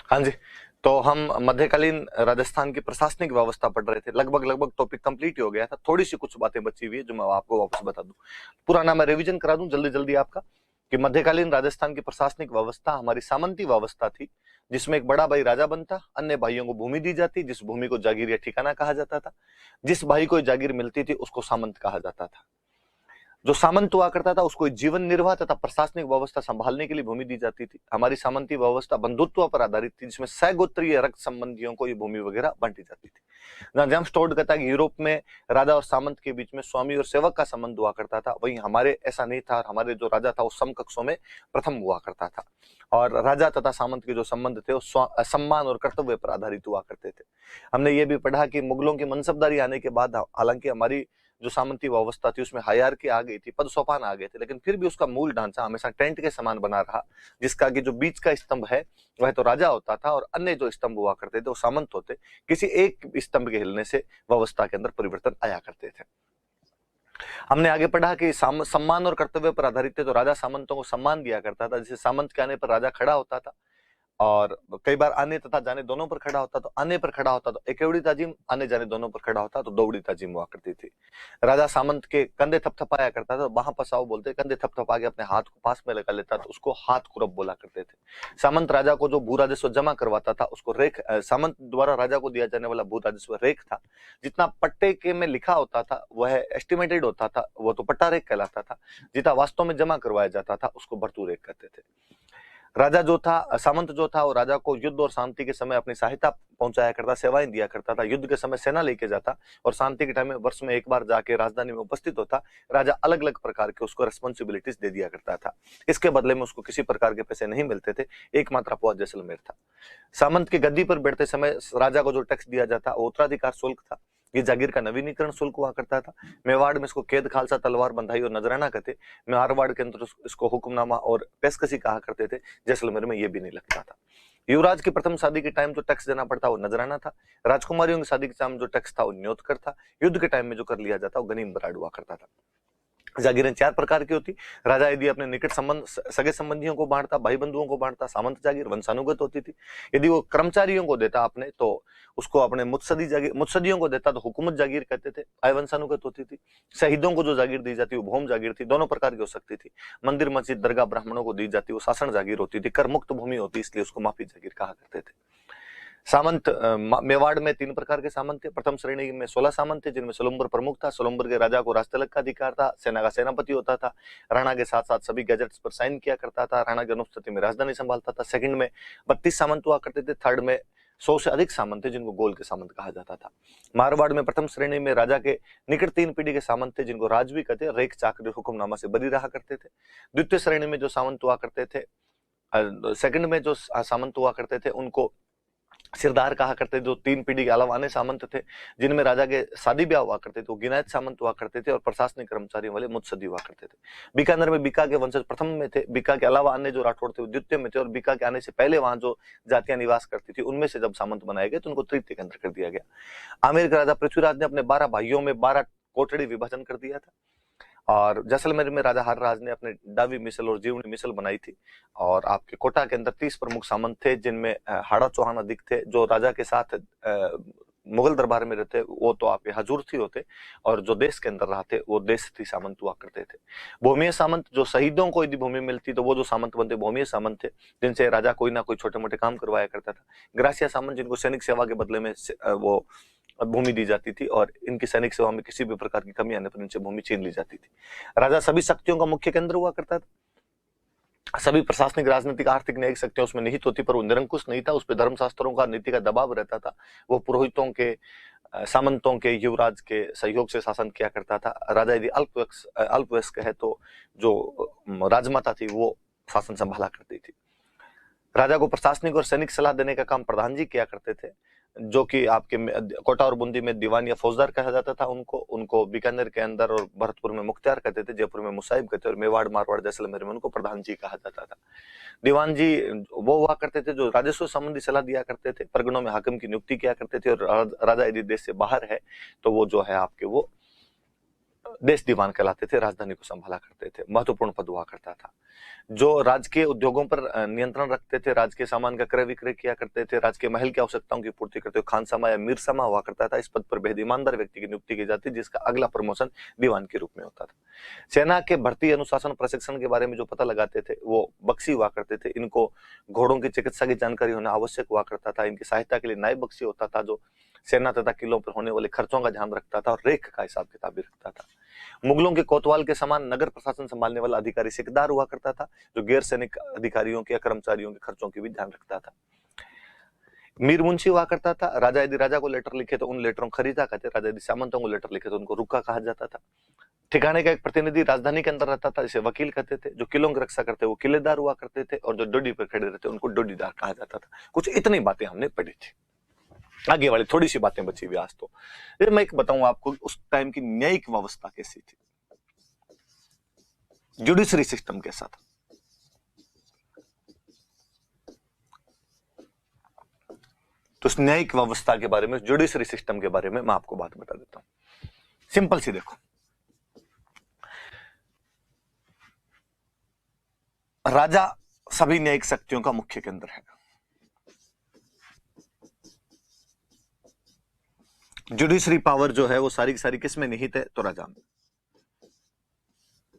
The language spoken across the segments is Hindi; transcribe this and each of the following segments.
हाँ जी। तो हम मध्यकालीन राजस्थान की प्रशासनिक व्यवस्था पढ़ रहे थे। लगभग टॉपिक कंप्लीट ही हो गया था। थोड़ी सी कुछ बातें बची हुई है जो मैं आपको वापस बता दूं। पूरा नाम मैं रिवीजन करा दूं जल्दी जल्दी आपका, कि मध्यकालीन राजस्थान की प्रशासनिक व्यवस्था हमारी सामंती व्यवस्था थी, जिसमें एक बड़ा भाई राजा बनता, अन्य भाइयों को भूमि दी जाती, जिस भूमि को जागीर या ठिकाना कहा जाता था। जिस भाई को जागीर मिलती थी उसको सामंत कहा जाता था। जो सामंत हुआ करता था उसको जीवन निर्वाह तथा प्रशासनिक व्यवस्था संभालने के लिए भूमि दी जाती थी। हमारी सामंती व्यवस्था बंधुत्व पर आधारित थी, जिसमें सगोत्रीय रक्त संबंधियों को ये भूमि वगैरह बांटी जाती थी। जेम्स टोड कहता है कि यूरोप में राजा और सामंत के बीच में स्वामी और सेवक का संबंध हुआ करता था, वहीं हमारे ऐसा नहीं था, और हमारे जो राजा था वो समकक्षों में प्रथम हुआ करता था। और राजा तथा सामंत के जो संबंध थे वो सम्मान और कर्तव्य पर आधारित हुआ करते थे। हमने ये भी पढ़ा कि मुगलों की मनसबदारी आने के बाद हालांकि हमारी जो सामंती व्यवस्था थी उसमें हायरार्की आ गई थी, पद सोपान आ गए थे, लेकिन फिर भी उसका मूल ढांचा हमेशा टेंट के समान बना रहा, जिसका कि जो बीच का स्तंभ है वह तो राजा होता था और अन्य जो स्तंभ हुआ करते थे वो सामंत होते। किसी एक स्तंभ के हिलने से व्यवस्था के अंदर परिवर्तन आया करते थे। हमने आगे पढ़ा कि सम्मान और कर्तव्य पर आधारित थे, तो राजा सामंतों को सम्मान दिया करता था। जैसे सामंत के आने पर राजा खड़ा होता था, और कई बार आने तथा जाने दोनों पर खड़ा होता, तो आने पर खड़ा होता तो एकेवड़ी ताजिम, आने जाने दोनों पर खड़ा होता तो दौड़ी ताजिम हुआ करती थी। राजा सामंत के कंधे थपथपाया करता था, वहां पसाओ बोलते, कंधे थपथपा के अपने हाथ को पास में लगा लेता तो उसको हाथ कुरब बोला करते थे। सामंत राजा को जो भू राजस्व जमा करवाता था उसको रेख, सामंत द्वारा राजा को दिया जाने वाला भू राजस्व रेख था। जितना पट्टे के में लिखा होता था वह एस्टिमेटेड होता था, वो तो पट्टा रेख कहलाता था। जितना वास्तव में जमा करवाया जाता था उसको भरतू रेख कहते थे। राजा जो था, सामंत जो था, वो राजा को युद्ध और शांति के समय अपनी सहायता पहुंचाया करता, सेवाएं दिया करता था। युद्ध के समय सेना लेके जाता और शांति के टाइम में वर्ष में एक बार जाके राजधानी में उपस्थित होता। राजा अलग अलग प्रकार के उसको रेस्पॉन्सिबिलिटीज दे दिया करता था। इसके बदले में उसको किसी प्रकार के पैसे नहीं मिलते थे, एकमात्र अपवाद जैसलमेर था। सामंत की गद्दी पर बैठते समय राजा को जो टैक्स दिया जाता वो उत्तराधिकार शुल्क था। ये जागीर का नवीनीकरण शुल्क हुआ करता था। मेवाड़ में इसको कैद, खालसा, तलवार, बंधाई और नजराना कहते। मारवाड़ के अंदर इसको हुक्मनामा और पेशकशी कहा करते थे। जैसलमेर में ये भी नहीं लगता था। युवराज की प्रथम शादी के टाइम जो टैक्स देना पड़ता वो नजराना था। राजकुमारियों की शादी के टाइम जो टैक्स था वो न्योतकर था। युद्ध के टाइम में जो कर लिया जाता वो गनीम बराड हुआ करता था। जागीरें चार प्रकार की होती। राजा यदि अपने निकट संबंध, सगे संबंधियों को बांटता, भाई बंधुओं को बांटता, सामंत जागीर वंशानुगत होती थी। यदि वो कर्मचारियों को देता अपने, तो उसको अपने मुत्सदी जागीर, मुत्सदियों को देता तो हुकूमत जागीर कहते थे, अवंशानुगत होती थी। शहीदों को जो जागीर दी जाती वो भौम जागीर थी, दोनों प्रकार की हो सकती थी। मंदिर मस्जिद दरगाह ब्राह्मणों को दी जाती वो शासन जागीर होती थी। कर मुक्त भूमि होती इसलिए उसको माफी जागीर कहा करते थे। सामंत, मेवाड़ में तीन प्रकार के सामंत थे। प्रथम श्रेणी में 16 सामंत थे, जिनमें सोलंबर प्रमुख था। सोलंबर के राजा को राजतिलक का अधिकार था, सेना का सेनापति होता था, राणा के साथ साथ सभी गैजेट्स पर साइन किया करता था, राणा की अनुपस्थिति में राजधानी संभालता था। सेकंड में 32 सामंत हुआ करते थे। थर्ड में 100 से अधिक सामंत थे, जिनको गोल के सामंत कहा जाता था। मारवाड़ में प्रथम श्रेणी में राजा के निकट 3 पीढ़ी के सामंत थे, जिनको राज भी कहते, रेख चाकरी हुक्मनामा से बरी रहा करते थे। द्वितीय श्रेणी में जो सामंत हुआ करते थे, सेकंड में जो सामंत हुआ करते थे उनको सिरदार कहा करते थे। जो 3 पीढ़ी के अलावा अन्य सामंत थे जिनमें राजा के शादी ब्याह हुआ करते थे, वो गिनायत सामंत हुआ करते थे, और प्रशासनिक कर्मचारियों वाले मुत्सदी हुआ करते थे। बीकानेर में बीका के वंशज प्रथम में थे। बीका के अलावा अन्य जो राठौड़ थे वो द्वितीय में थे, और बीका के आने से पहले वहां जो जातियां निवास करती थी उनमें से जब सामंत बनाए गए तो उनको तृतीय के अंदर कर दिया गया। आमेर के राजा पृथ्वीराज ने अपने 12 भाइयों में 12 कोटड़ी विभाजन कर दिया था। और जैसलमेर में राजा हरराज ने अपने डावी मिसल और जीवनी मिसल बनाई थी। और आपके कोटा के अंदर 30 प्रमुख सामंत थे, जिनमें हाड़ा चौहान अधिक थे। जो राजा के साथ मुगल दरबार में रहते वो तो आपके हजूर थी होते, और जो देश के अंदर रहते वो देश थी सामंत हुआ करते थे। भूमिय सामंत, जो शहीदों को यदि भूमि मिलती तो वो जो सामंत बनते भूमिय सामंत थे, जिनसे राजा कोई ना कोई छोटे मोटे काम करवाया करता था। ग्रासिया सामंत, जिनको सैनिक सेवा के बदले में वो भूमि दी जाती थी, और इनकी सैनिक सेवा में किसी भी प्रकार की कमी आने पर इनसे भूमि छीन ली जाती थी। राजा सभी शक्तियों का मुख्य केंद्र हुआ करता था। सभी प्रशासनिक, राजनीतिक, आर्थिक, न्यायिक शक्तियां उसमें निहित होती, पर वो निरंकुश नहीं था। उस पर धर्मशास्त्रों का, नीति का दबाव रहता था। वो पुरोहितों के, सामंतों के, युवराज के सहयोग से शासन किया करता था। राजा यदि अल्पवयस्क है तो जो राजमाता थी वो शासन संभाला करती थी। राजा को प्रशासनिक और सैनिक सलाह देने का काम प्रधान जी किया करते थे, जो कि आपके कोटा और बूंदी में दीवान या फौजदार कहा जाता था। उनको बीकानेर के अंदर और भरतपुर में मुख्तियार कहते थे, जयपुर में मुसाहिब कहते, और मेवाड़, मारवाड़, जैसलमेर में उनको प्रधान जी कहा जाता था। दीवान जी वो हुआ करते थे जो राजस्व संबंधी सलाह दिया करते थे, परगनों में हाकिम की नियुक्ति किया करते थे, और राजा यदि देश से बाहर है तो वो जो है आपके वो देश दीवान कहलाते थे, राजधानी को संभाला करते थे, महत्वपूर्ण पद हुआ करता था। जो राजकीय उद्योगों पर नियंत्रण रखते थे, राजकीय सामान का क्रय विक्रय किया करते थे, राजकीय महल की आवश्यकताओं की पूर्ति करते हुए खानसामा या मीरसामा हुआ करता था। इस पद पर बेहद ईमानदार व्यक्ति की नियुक्ति की जाती, जिसका अगला प्रमोशन दीवान के रूप में होता था। सेना के भर्ती, अनुशासन, प्रशिक्षण के बारे में जो पता लगाते थे वो बख्शी हुआ करते थे। इनको घोड़ों की चिकित्सा की जानकारी होना आवश्यक हुआ करता था। इनकी सहायता के लिए नायब बख्शी होता था, जो सेना तथा किलों पर होने वाले खर्चों का ध्यान रखता था और रेख का हिसाब किताब भी रखता था। मुगलों के कोतवाल के समान नगर प्रशासन संभालने वाला अधिकारी सिकदार हुआ करता था, जो गैर सैनिक अधिकारियों के या कर्मचारियों के खर्चों की भी ध्यान रखता था। मीर मुंशी हुआ करता था। राजा यदि राजा को लेटर लिखे तो उन लेटरों को खरीदा कहते, राजा यदि सामंतों को लेटर लिखे तो उनको रुका कहा जाता था। ठिकाने का एक प्रतिनिधि राजधानी के अंदर रहता था, जिसे वकील कहते थे। जो किलों की रक्षा करते वो किलेदार हुआ करते थे, और जो डोडी पर खड़े रहते उनको डोडीदार कहा जाता था। कुछ इतनी बातें हमने पढ़ी थी। आगे वाली थोड़ी सी बातें बची हुई आज तो मैं एक बताऊं आपको, उस टाइम की न्यायिक व्यवस्था कैसी थी, जुडिशरी सिस्टम कैसा था। तो उस न्यायिक व्यवस्था के बारे में, जुडिशरी सिस्टम के बारे में मैं आपको बात बता देता हूं। सिंपल सी देखो, राजा सभी न्यायिक शक्तियों का मुख्य केंद्र है। जुडिशरी पावर जो है वो सारी की सारी किस में निहित है, तो राजा में।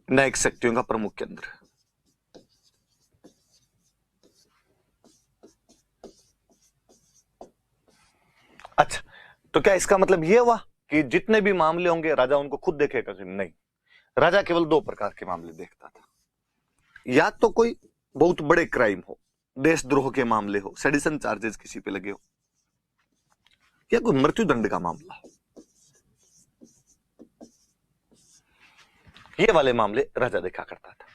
न्यायिक शक्तियों का प्रमुख केंद्र है। अच्छा, तो क्या इसका मतलब यह हुआ कि जितने भी मामले होंगे राजा उनको खुद देखेगा? नहीं, राजा केवल दो प्रकार के मामले देखता था। या तो कोई बहुत बड़े क्राइम हो, देशद्रोह के मामले हो, सेडिशन चार्जेस किसी पे लगे हो, या कोई मृत्युदंड का मामला हो, ये वाले मामले राजा देखा करता था।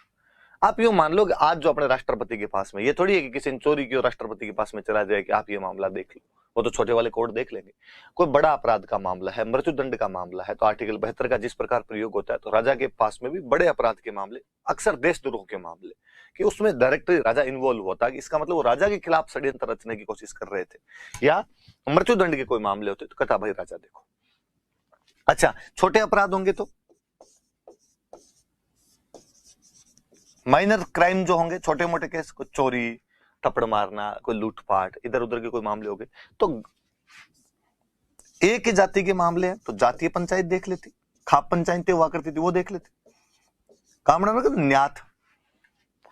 आप यूं मान लो कि आज जो अपने राष्ट्रपति के पास में, ये थोड़ी है कि किसी ने चोरी की और राष्ट्रपति के पास में चला जाए कि आप ये मामला देख लो, वो तो छोटे वाले कोर्ट देख लेंगे। कोई बड़ा अपराध का मामला है, मृत्युदंड का मामला है, तो आर्टिकल 72 का जिस प्रकार प्रयोग होता है, तो राजा के पास में भी बड़े अपराध के मामले, अक्सर देशद्रोह के मामले, कि उसमें डायरेक्टली राजा इन्वॉल्व होता है, कि इसका मतलब वो राजा के खिलाफ षड्यंत्र रचने की कोशिश कर रहे थे, या मृत्युदंड के कोई मामले होते तो कहता भाई राजा देखो। अच्छा, छोटे अपराध होंगे तो माइनर क्राइम जो होंगे, छोटे मोटे केस, कोई चोरी, थप्पड़ मारना, कोई लूटपाट, इधर उधर के कोई मामले हो गए, तो एक ही जाति के मामले हैं तो जातीय पंचायत देख लेती, खाप पंचायतें हुआ करती थी वो देख लेती। कामड़ा में न्यात,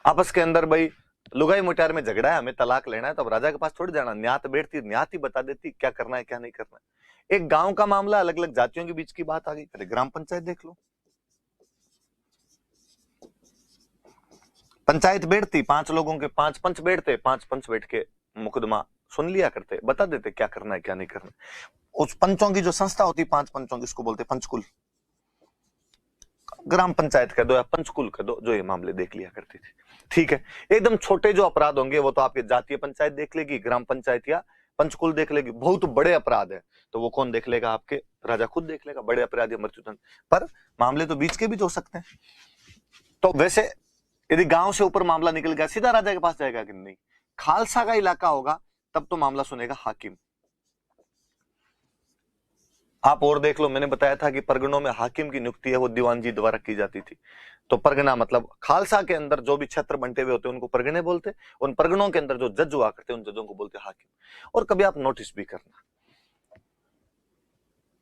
आपस के अंदर भाई लुगाई मुटियार में झगड़ा है, हमें तलाक लेना है, तो अब राजा के पास थोड़ी जाना, न्यात बैठती, न्यात ही बता देती क्या करना है क्या नहीं करना है। एक गांव का मामला, अलग अलग जातियों के बीच की बात आ गई, अरे ग्राम पंचायत देख लो। पंचायत बैठती, 5 लोगों के 5 पंच बैठते, 5 पंच बैठ के मुकदमा सुन लिया करते, बता देते क्या करना है क्या नहीं करना। उस पंचों की जो संस्था होती, 5 पंचों की, उसको बोलते पंचकुल। ग्राम पंचायत कह दो या पंचकुल कह दो, जो ये मामले देख लिया करती थी। ठीक है, एकदम छोटे जो अपराध होंगे वो तो आपके जातीय पंचायत देख लेगी, ग्राम पंचायत या पंचकुल देख लेगी। बहुत बड़े अपराध है तो वो कौन देख लेगा? आपके राजा खुद देख लेगा, बड़े अपराध या मृत्युदंड। पर मामले तो बीच के भी हो सकते हैं। तो वैसे यदि गांव से ऊपर मामला निकल गया, सीधा राजा के पास जाएगा कि नहीं? खालसा का इलाका होगा तब तो मामला सुनेगा हाकिम। आप और देख लो, मैंने बताया था कि परगनों में हाकिम की नियुक्ति है वो दीवान जी द्वारा की जाती थी। तो परगना मतलब खालसा के अंदर जो भी क्षेत्र बंटे हुए होते हैं उनको परगने बोलते, उन परगनों के अंदर जो जज हुआ करते उन जजों को बोलते हाकिम। और कभी आप नोटिस भी करना,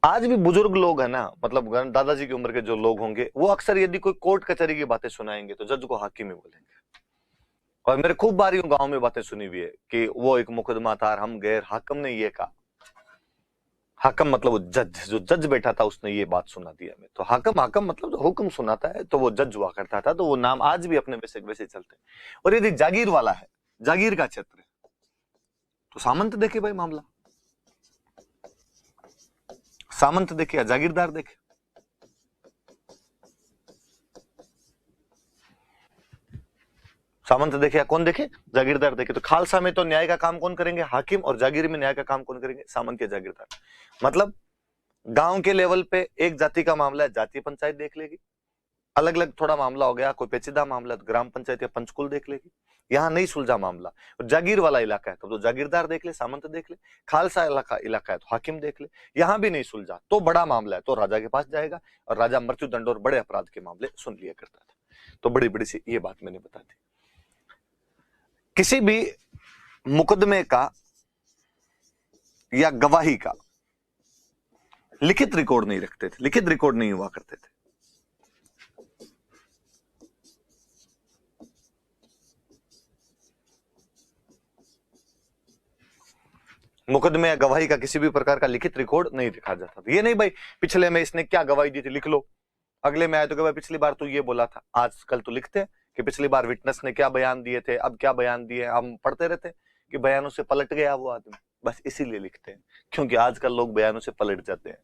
आज भी बुजुर्ग लोग है ना, मतलब दादाजी की उम्र के जो लोग होंगे, वो अक्सर यदि कोई कोर्ट कचहरी की बातें सुनाएंगे तो जज को हाकिम ही बोलेंगे। और मेरे खूब बारी गांव में बातें सुनी हुई है कि वो एक मुकदमा था, हम गैर हाकिम ने ये कहा। हाकिम मतलब वो जज, जो जज बैठा था उसने ये बात सुना दी हमें। तो हाकिम, हाकिम मतलब जो हुक्म सुनाता है, तो वो जज हुआ करता था। तो वो नाम आज भी अपने वैसे वैसे चलते हैं। और यदि जागीर वाला है, जागीर का क्षेत्र है, तो सामंत देखे भाई मामला, सामंत देखे या जागीरदार देखे। सामंत देखे या कौन देखे? जागीरदार देखे। तो खालसा में तो न्याय का काम कौन करेंगे? हाकिम। और जागीर में न्याय का काम कौन करेंगे? सामंत या जागीरदार। मतलब गांव के लेवल पे एक जाति का मामला है, जातीय पंचायत देख लेगी। अलग अलग थोड़ा मामला हो गया, कोई पेचीदा मामला, तो ग्राम पंचायत या पंचकुल देख लेगी। यहाँ नहीं सुलझा मामला। जागीर वाला इलाका है तो जागीरदार देख ले, सामंत देख ले। खालसा इलाका है तो हाकिम देख ले। यहाँ भी नहीं सुलझा तो बड़ा मामला है तो राजा के पास जाएगा, और राजा मृत्युदंड और बड़े अपराध के मामले सुन लिया करता था। तो बड़ी बड़ी सी ये बात मैंने बता दी। किसी भी मुकदमे का या गवाही का लिखित रिकॉर्ड नहीं रखते थे, लिखित रिकॉर्ड नहीं हुआ करते थे। मुकदमे या गवाही का किसी भी प्रकार का लिखित रिकॉर्ड नहीं रखा जाता था। ये नहीं भाई पिछले में इसने क्या गवाही दी थी लिख लो, अगले में आए तो भाई पिछली बार तो ये बोला था। आजकल तो लिखते हैं कि पिछली बार विटनेस ने क्या बयान दिए थे, अब क्या बयान दिए, हम पढ़ते रहते हैं कि बयानों से पलट गया वो आदमी, बस इसीलिए लिखते हैं क्योंकि आजकल लोग बयानों से पलट जाते हैं।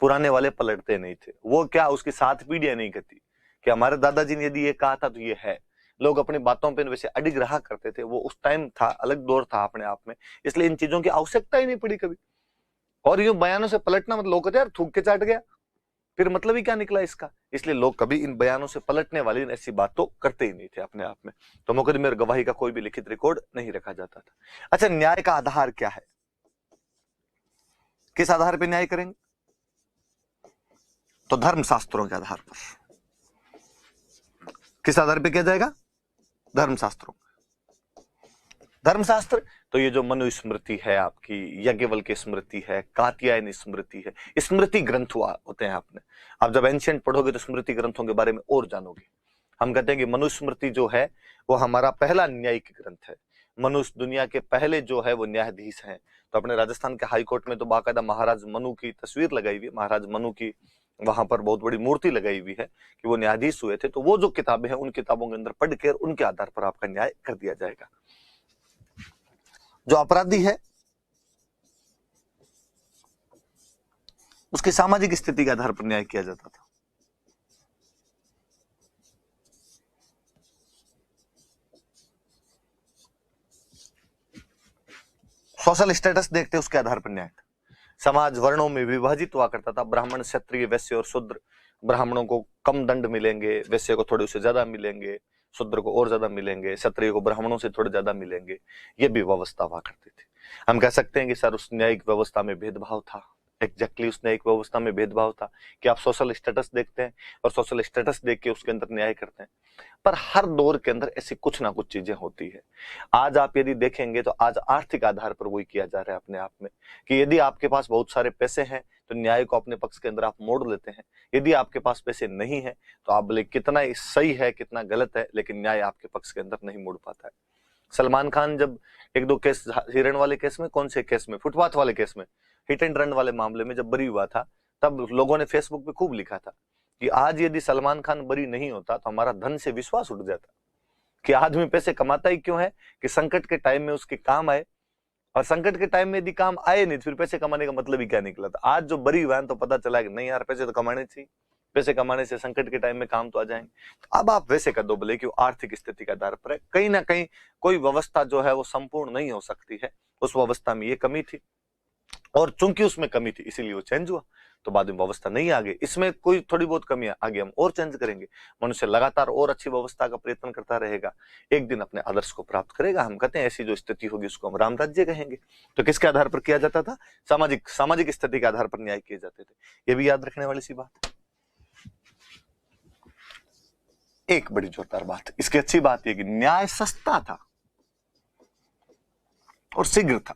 पुराने वाले पलटते नहीं थे। वो क्या उसकी 7 पीढ़ियां नहीं कहती कि हमारे दादाजी ने यदि ये कहा था तो ये है। लोग अपनी बातों पे वैसे अडिग रहा करते थे। वो उस टाइम था, अलग दौर था अपने आप में, इसलिए इन चीजों की आवश्यकता ही नहीं पड़ी कभी। और यूं बयानों से पलटना मतलब लोग कहते यार थूक के चाट गया, फिर मतलब ही क्या निकला इसका। इसलिए लोग कभी इन बयानों से पलटने वाली ऐसी बात तो करते ही नहीं थे अपने आप में। तो मुकदमे और गवाही का कोई भी लिखित रिकॉर्ड नहीं रखा जाता था। अच्छा, न्याय का आधार क्या है, किस आधार पर न्याय करेंगे? तो धर्मशास्त्रों के आधार पर। किस आधार पर किया जाएगा? धर्मशास्त्रों। धर्मशास्त्र तो ये जो मनुस्मृति है आपकी, याज्ञवल्क्य स्मृति है, कात्यायनी स्मृति है, स्मृति ग्रंथ होते हैं। आपने आप जब एंशिएंट पढ़ोगे तो स्मृति ग्रंथों के बारे में और जानोगे। हम कहते हैं कि मनुस्मृति जो है वो हमारा पहला न्यायिक ग्रंथ है। मनुष्य दुनिया के पहले जो है वो न्यायाधीश हैं। तो अपने राजस्थान के हाई कोर्ट में तो बाकायदा महाराज मनु की तस्वीर लगाई हुई है, महाराज मनु की वहां पर बहुत बड़ी मूर्ति लगाई हुई है कि वो न्यायाधीश हुए थे। तो वो जो किताबें हैं उन किताबों के अंदर पढ़ कर उनके आधार पर आपका न्याय कर दिया जाएगा। जो अपराधी है उसकी सामाजिक स्थिति के आधार पर न्याय किया जाता था। सोशल स्टेटस देखते उसके आधार पर न्याय था। समाज वर्णों में विभाजित हुआ करता था। ब्राह्मण, क्षत्रिय, वैश्य और शूद्र। ब्राह्मणों को कम दंड मिलेंगे, वैश्य को थोड़े उससे ज्यादा मिलेंगे, शूद्र को और ज्यादा मिलेंगे, क्षत्रिय को ब्राह्मणों से थोड़े ज्यादा मिलेंगे। ये भी व्यवस्था हुआ करती थी। हम कह सकते हैं कि सर उस न्यायिक व्यवस्था में भेदभाव था। एग्जैक्टली उस न्यायिक व्यवस्था में भेदभाव था कि आप सोशल स्टेटस देखते हैं और सोशल स्टेटस देख के उसके अंदर न्याय करते हैं। पर हर दौर के अंदर ऐसी कुछ ना कुछ चीजें होती है। आज आप यदि देखेंगे तो आज आर्थिक आधार पर वही किया जा रहा है अपने आप में कि यदि आपके पास बहुत सारे पैसे हैं तो न्याय को अपने पक्ष के अंदर आप मोड़ लेते हैं। यदि आपके पास पैसे नहीं है तो आप बोले कितना सही है कितना गलत है, लेकिन न्याय आपके पक्ष के अंदर नहीं मोड़ पाता है। सलमान खान जब 1-2 केस, हिरण वाले केस में, कौन से केस में, फुटपाथ वाले केस में, हिट एंड रन वाले मामले में जब बरी हुआ था, तब लोगों ने फेसबुक पे खूब लिखा था कि आज यदि सलमान खान बरी नहीं होता तो हमारा धन से विश्वास उठ जाता कि आदमी पैसे कमाता ही क्यों है कि संकट के टाइम में उसके काम आए, और संकट के टाइम में यदि काम आए नहीं तो फिर पैसे कमाने का मतलब ही क्या निकला था। आज जो बरी हुआ है तो पता चला कि नहीं यार पैसे तो कमाने चाहिए, पैसे कमाने से संकट के टाइम में काम तो आ जाएंगे। तो अब आप वैसे कर दो बोले कि आर्थिक स्थिति के आधार पर है। कहीं ना कहीं कोई व्यवस्था जो है वो संपूर्ण नहीं हो सकती है। उस व्यवस्था में ये कमी थी और चूंकि उसमें कमी थी इसीलिए वो चेंज हुआ। तो बाद में व्यवस्था नहीं आ गई, इसमें कोई थोड़ी बहुत कमी आ गई, हम और चेंज करेंगे। मनुष्य लगातार और अच्छी व्यवस्था का प्रयत्न करता रहेगा, एक दिन अपने आदर्श को प्राप्त करेगा। हम कहते हैं ऐसी जो स्थिति होगी उसको हम राम राज्य कहेंगे। तो किसके आधार पर किया जाता था? सामाजिक स्थिति के आधार पर न्याय किए जाते थे। ये भी याद रखने वाली सी बात है। एक बड़ी जोरदार बात, इसकी अच्छी बात यह कि न्याय सस्ता था और शीघ्र था।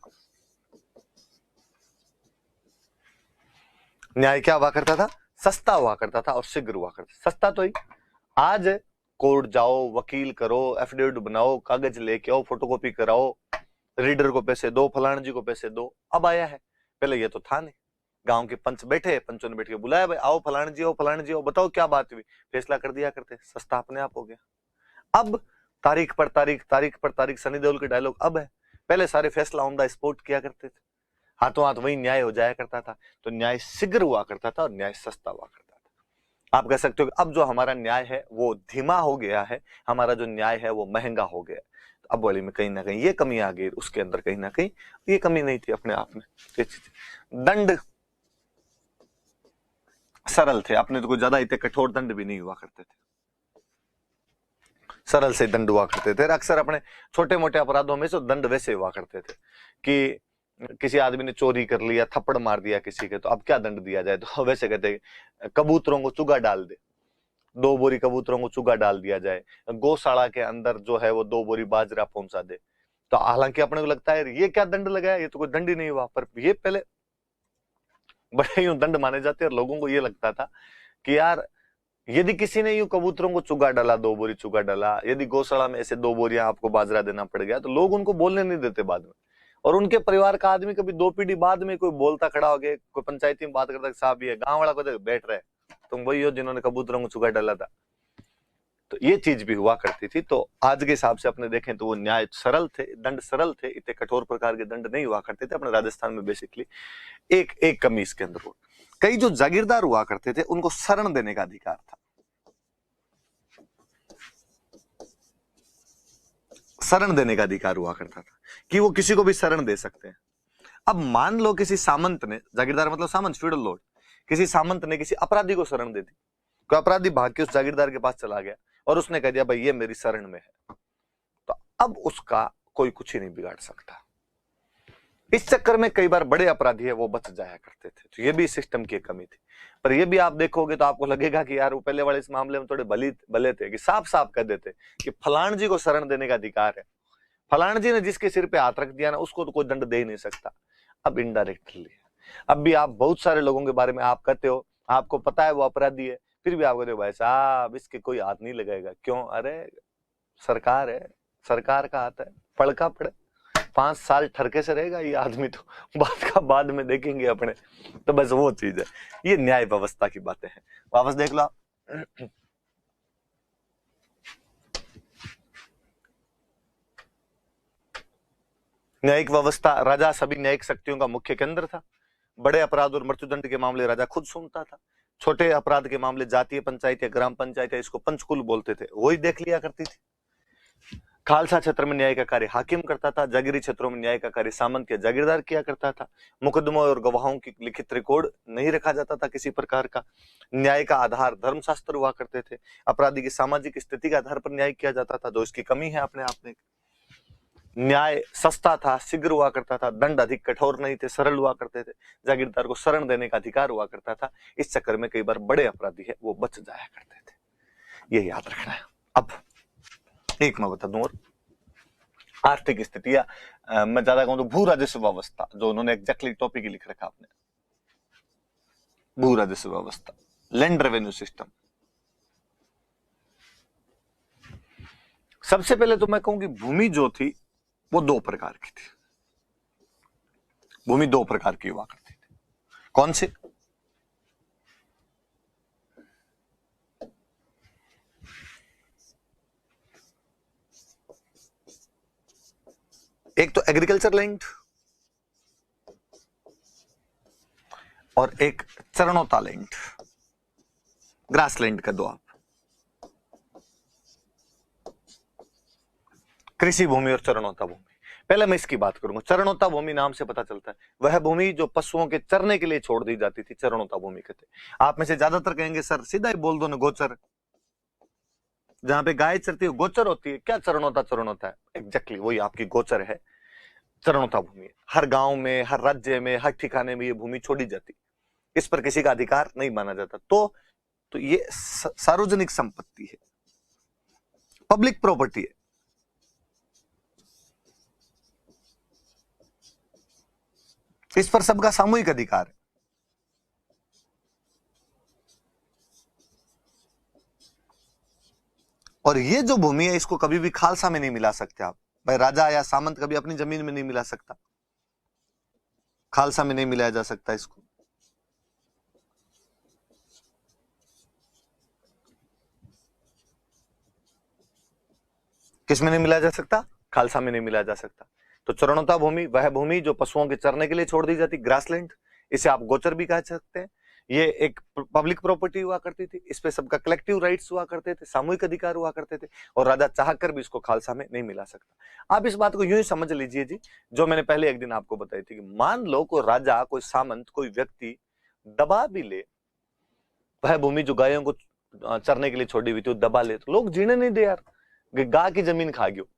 न्याय क्या हुआ करता था? सस्ता हुआ करता था और शीघ्र हुआ करता था। सस्ता तो ही आज कोर्ट जाओ, वकील करो, एफिडेविट बनाओ, कागज लेके आओ, फोटोकॉपी कराओ, रीडर को पैसे दो, फलान जी को पैसे दो, अब आया है। पहले ये तो था नहीं। गांव के पंच बैठे, पंचों ने बैठ के बुलाया, भाई आओ फलान जी आओ, बताओ क्या बात हुई, फैसला कर दिया करते। सस्ता अपने आप हो गया। अब तारीख पर तारीख, सनी देओल के डायलॉग अब है। पहले सारे फैसला ऑन द स्पॉट किया करते थे, हाथों हाथ वही न्याय हो जाया करता था। तो न्याय शीघ्र हुआ करता था और न्याय सस्ता हुआ करता था। आप कह सकते हो कि अब जो हमारा न्याय है वो धीमा हो गया है, हमारा जो न्याय है वो महंगा हो गया। अब वाली में कहीं ना कहीं ये कमी आ गई, उसके अंदर कहीं ना कहीं ये कमी नहीं थी अपने आप में। दंड सरल थे अपने, तो कोई ज्यादा इतने कठोर दंड भी नहीं हुआ करते थे। सरल से दंड हुआ करते थे। अक्सर अपने छोटे मोटे अपराधों में से दंड वैसे हुआ करते थे कि किसी आदमी ने चोरी कर लिया, थप्पड़ मार दिया किसी के, तो अब क्या दंड दिया जाए, तो वैसे कहते हैं कबूतरों को चुगा डाल दे, 2 बोरी कबूतरों को चुगा डाल दिया जाए, गौशाला के अंदर जो है वो 2 बोरी बाजरा पहुंचा दे। तो हालांकि अपने को लगता है ये क्या दंड लगाया, ये तो कोई दंड ही नहीं हुआ, पर ये पहले बड़े यूं दंड माने जाते हैं। और लोगों को ये लगता था कि यार यदि किसी ने यूं कबूतरों को चुगा डाला, 2 बोरी चुगा डाला, यदि गौशाला में ऐसे 2 बोरियां आपको बाजरा देना पड़ गया, तो लोग उनको बोलने नहीं देते बाद में। और उनके परिवार का आदमी कभी 2 पीढ़ी बाद में कोई बोलता खड़ा हो गया, कोई पंचायती में बात करता साहब ये गांव वाला को बैठ रहे, तुम वही हो जिन्होंने कबूतरों को चुगा डाला था। तो ये चीज भी हुआ करती थी। तो आज के हिसाब से अपने देखें तो वो न्याय सरल थे, दंड सरल थे, इतने कठोर प्रकार के दंड नहीं हुआ करते थे अपने राजस्थान में। बेसिकली एक कमी इसके अंदर हो, कई जो जागीरदार हुआ करते थे उनको शरण देने का अधिकार था। शरण देने का अधिकार हुआ करता था कि वो किसी को भी शरण दे सकते हैं। अब मान लो किसी सामंत ने, जागीरदार मतलब सामंत, फ्यूडल लॉर्ड, किसी सामंत ने किसी अपराधी को शरण दे दी, कोई अपराधी भाग के उस जागीरदार के पास चला गया और उसने कह दिया भाई ये मेरी शरण में है, तो अब उसका कोई कुछ ही नहीं बिगाड़ सकता। इस चक्कर में कई बार बड़े अपराधी है वो बच जाया करते थे। तो ये भी सिस्टम की कमी थी। पर ये भी आप देखोगे तो आपको लगेगा कि यार वो पहले वाले इस मामले में थोड़े भले थे कि साफ साफ कह देते कि फलान जी को शरण देने का अधिकार है, फलान जी ने जिसके सिर पे हाथ रख दिया ना उसको तो कोई दंड दे ही नहीं सकता। अब इनडायरेक्टली अब भी आप बहुत सारे लोगों के बारे में आप कहते हो, आपको पता है वो अपराधी है, फिर भी आप कहते हो भाई साहब इसके कोई हाथ नहीं लगाएगा। क्यों? अरे सरकार है, सरकार का हाथ है, पड़का पड़े, 5 साल ठरके से रहेगा ये आदमी, तो बात का बाद में देखेंगे अपने। तो बस वो चीज है, ये न्याय व्यवस्था की बातें हैं। वापस देख लो, न्यायिक व्यवस्था, राजा सभी न्यायिक शक्तियों का मुख्य केंद्र था। बड़े अपराध और मृत्युदंड के मामले राजा खुद सुनता था, छोटे अपराध के मामले जातीय पंचायत या ग्राम पंचायत या इसको पंचकुल बोलते थे, वही देख लिया करती थी। खालसा क्षेत्र में न्याय का कार्य हाकिम करता था, जागीरी क्षेत्रों में न्याय का कार्य सामंत या जागीरदार किया करता था। मुकदमों और गवाहों की लिखित रिकॉर्ड नहीं रखा जाता था किसी प्रकार का। न्याय का आधार धर्मशास्त्र हुआ करते थे। अपराधी की सामाजिक स्थिति के आधार पर न्याय किया जाता था, जो इसकी कमी है अपने आप में। न्याय सस्ता था, शीघ्र हुआ करता था, दंड अधिक कठोर नहीं थे, सरल हुआ करते थे, जागीरदार को शरण देने का अधिकार हुआ करता था। इस चक्कर में कई बार बड़े अपराधी है वो बच जाया करते थे, ये याद रखना है। अब एक मैं बता दूं, और आर्थिक स्थिति या मैं ज्यादा कहूं तो भू राजस्व व्यवस्था, जो उन्होंने एग्जैक्टली टॉपिक ही लिख रखा आपने, भू राजस्व व्यवस्था, लैंड रेवेन्यू सिस्टम। सबसे पहले तो मैं कहूंगी भूमि जो थी वो 2 प्रकार की थी। भूमि 2 प्रकार की हुआ करती थी। कौन से? एक तो एग्रीकल्चर लैंड और एक चरणोता लैंड, ग्रास लैंड का दो आप। कृषि भूमि और चरणोता भूमि। पहले मैं इसकी बात करूंगा। चरणोता भूमि नाम से पता चलता है वह भूमि जो पशुओं के चरने के लिए छोड़ दी जाती थी, चरणोता भूमि कहते। आप में से ज्यादातर कहेंगे सर सीधा ही बोल दो ना गोचर, जहां पे गाय चरती है गोचर होती है क्या? चरणोता चरणोता है, एग्जैक्टली वही आपकी गोचर है, चरणोता भूमि। हर गांव में, हर राज्य में, हर ठिकाने में ये भूमि छोड़ी जाती, इस पर किसी का अधिकार नहीं माना जाता। तो ये सार्वजनिक संपत्ति है, पब्लिक प्रॉपर्टी है। इस पर सबका सामूहिक अधिकार है। और ये जो भूमि है इसको कभी भी खालसा में नहीं मिला सकते आप। भाई राजा या सामंत कभी अपनी जमीन में नहीं मिला सकता, खालसा में नहीं मिलाया जा सकता इसको। किस में नहीं मिलाया जा सकता? खालसा में नहीं मिलाया जा सकता। तो चरणोता भूमि वह भूमि जो पशुओं के चरने के लिए छोड़ दी जाती, ग्रासलैंड, इसे आप गोचर भी कह सकते हैं। ये एक पब्लिक प्रॉपर्टी हुआ करती थी, इस पे सबका कलेक्टिव राइट्स हुआ करते थे, सामूहिक अधिकार हुआ करते थे, और राजा चाहकर भी इसको खालसा में नहीं मिला सकता। आप इस बात को यूं ही समझ लीजिए जी, जो मैंने पहले एक दिन आपको बताई थी कि मान लो कोई राजा, कोई सामंत, कोई व्यक्ति दबा भी ले वह भूमि जो गायों को चरने के लिए छोड़ी हुई थी, दबा ले, तो लोग जीने नहीं दे यार, कि गाय की जमीन खा गयो।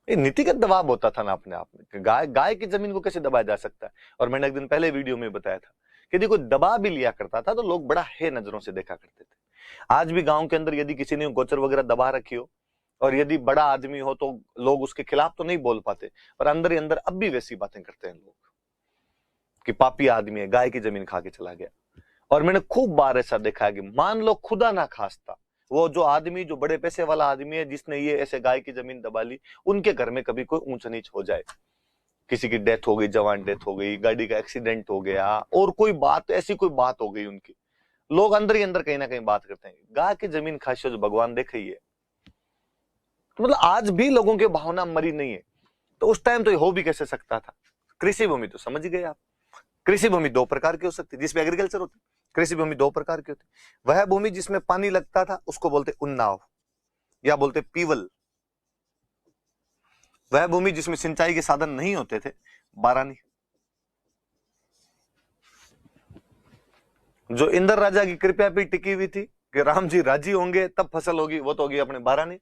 ये नीतिगत दबाव होता था ना अपने आप में, गाय की जमीन को कैसे दबाया जा सकता है। और मैंने एक दिन पहले वीडियो में बताया था कि यदि कोई दबा भी लिया करता था तो लोग बड़ा हे नजरों से देखा करते थे। आज भी गांव के अंदर यदि किसी ने गोचर वगैरह दबा रखी हो और यदि बड़ा आदमी हो तो लोग उसके खिलाफ तो नहीं बोल पाते, पर अंदर ही अंदर अब भी वैसी बातें करते हैं लोग कि पापी आदमी है, गाय की जमीन खा के चला गया। और मैंने खूब बार ऐसा देखा है कि मान लो खुदा ना खास्ता वो जो आदमी, जो बड़े पैसे वाला आदमी है जिसने ये ऐसे गाय की जमीन दबा ली, उनके घर में कभी कोई ऊंच नीच हो जाए, किसी की डेथ हो गई, जवान डेथ हो गई, गाड़ी का एक्सीडेंट हो गया और कोई बात, ऐसी कोई बात हो गई उनकी, लोग अंदर ही अंदर कहीं ना कहीं बात करते हैं गाय की जमीन खासी जो भगवान देखे ही है। तो मतलब आज भी लोगों की भावना मरी नहीं है। तो उस टाइम तो ये हो भी कैसे सकता था। कृषि भूमि तो समझ गए आप, कृषि भूमि दो प्रकार की हो सकती है जिसमें एग्रीकल्चर होती है। कृषि भूमि दो प्रकार की होती है। वह भूमि जिसमें पानी लगता था उसको बोलते उन्नाव या बोलते पीवल। वह भूमि जिसमें सिंचाई के साधन नहीं होते थे, बारानी। जो इंद्र राजा की कृपया भी टिकी हुई थी कि राम जी राजी होंगे तब फसल होगी, वो तो होगी अपने बारानी।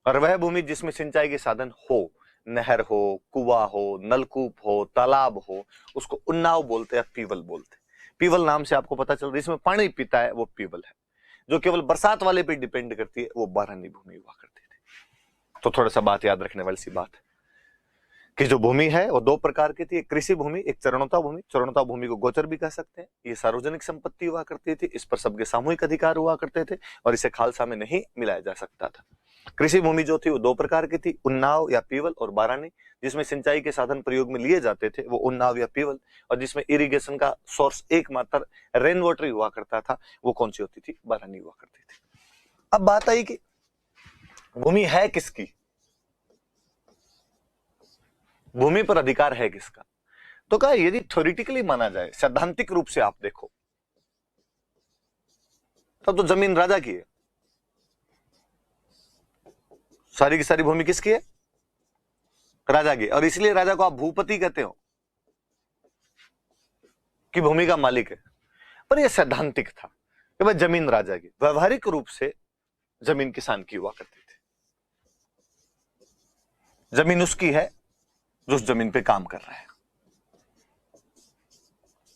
और वह भूमि जिसमें सिंचाई के साधन हो, नहर हो, कुआं हो, नलकूप हो, तालाब हो, उसको उन्नाव बोलते हैं, पीवल बोलते हैं। पीवल नाम से आपको पता चल रहा है इसमें पानी पीता है वो पीवल है। जो केवल बरसात वाले पे डिपेंड करती है वो बारानी भूमि हुआ करती थी। तो थोड़ा सा बात याद रखने वाली सी बात है कि जो भूमि है वो दो प्रकार की थी, एक कृषि भूमि, एक चरणोता भूमि। चरणोता भूमि को गोचर भी कह सकते हैं। ये सार्वजनिक संपत्ति हुआ करती थी, इस पर सबके सामूहिक अधिकार हुआ करते थे और इसे खालसा में नहीं मिलाया जा सकता था। कृषि भूमि जो थी वो दो प्रकार की थी, उन्नाव या पीवल और बारानी। जिसमें सिंचाई के साधन प्रयोग में लिए जाते थे वो उन्नाव या पीवल, और जिसमें इरिगेशन का सोर्स एकमात्र रेन वाटर हुआ करता था वो कौन सी होती थी, बारानी हुआ करती थी। अब बात आई कि भूमि है किसकी, भूमि पर अधिकार है किसका। तो कहा यदि थ्योरेटिकली माना जाए, सैद्धांतिक रूप से आप देखो, तब तो जमीन राजा की है। सारी की सारी भूमि किसकी है, राजा की। और इसलिए राजा को आप भूपति कहते हो कि भूमि का मालिक है। पर यह सैद्धांतिक था कि भाई जमीन राजा की। व्यवहारिक रूप से जमीन किसान की हुआ करती थी। जमीन उसकी है जो उस जमीन पे काम कर रहा है।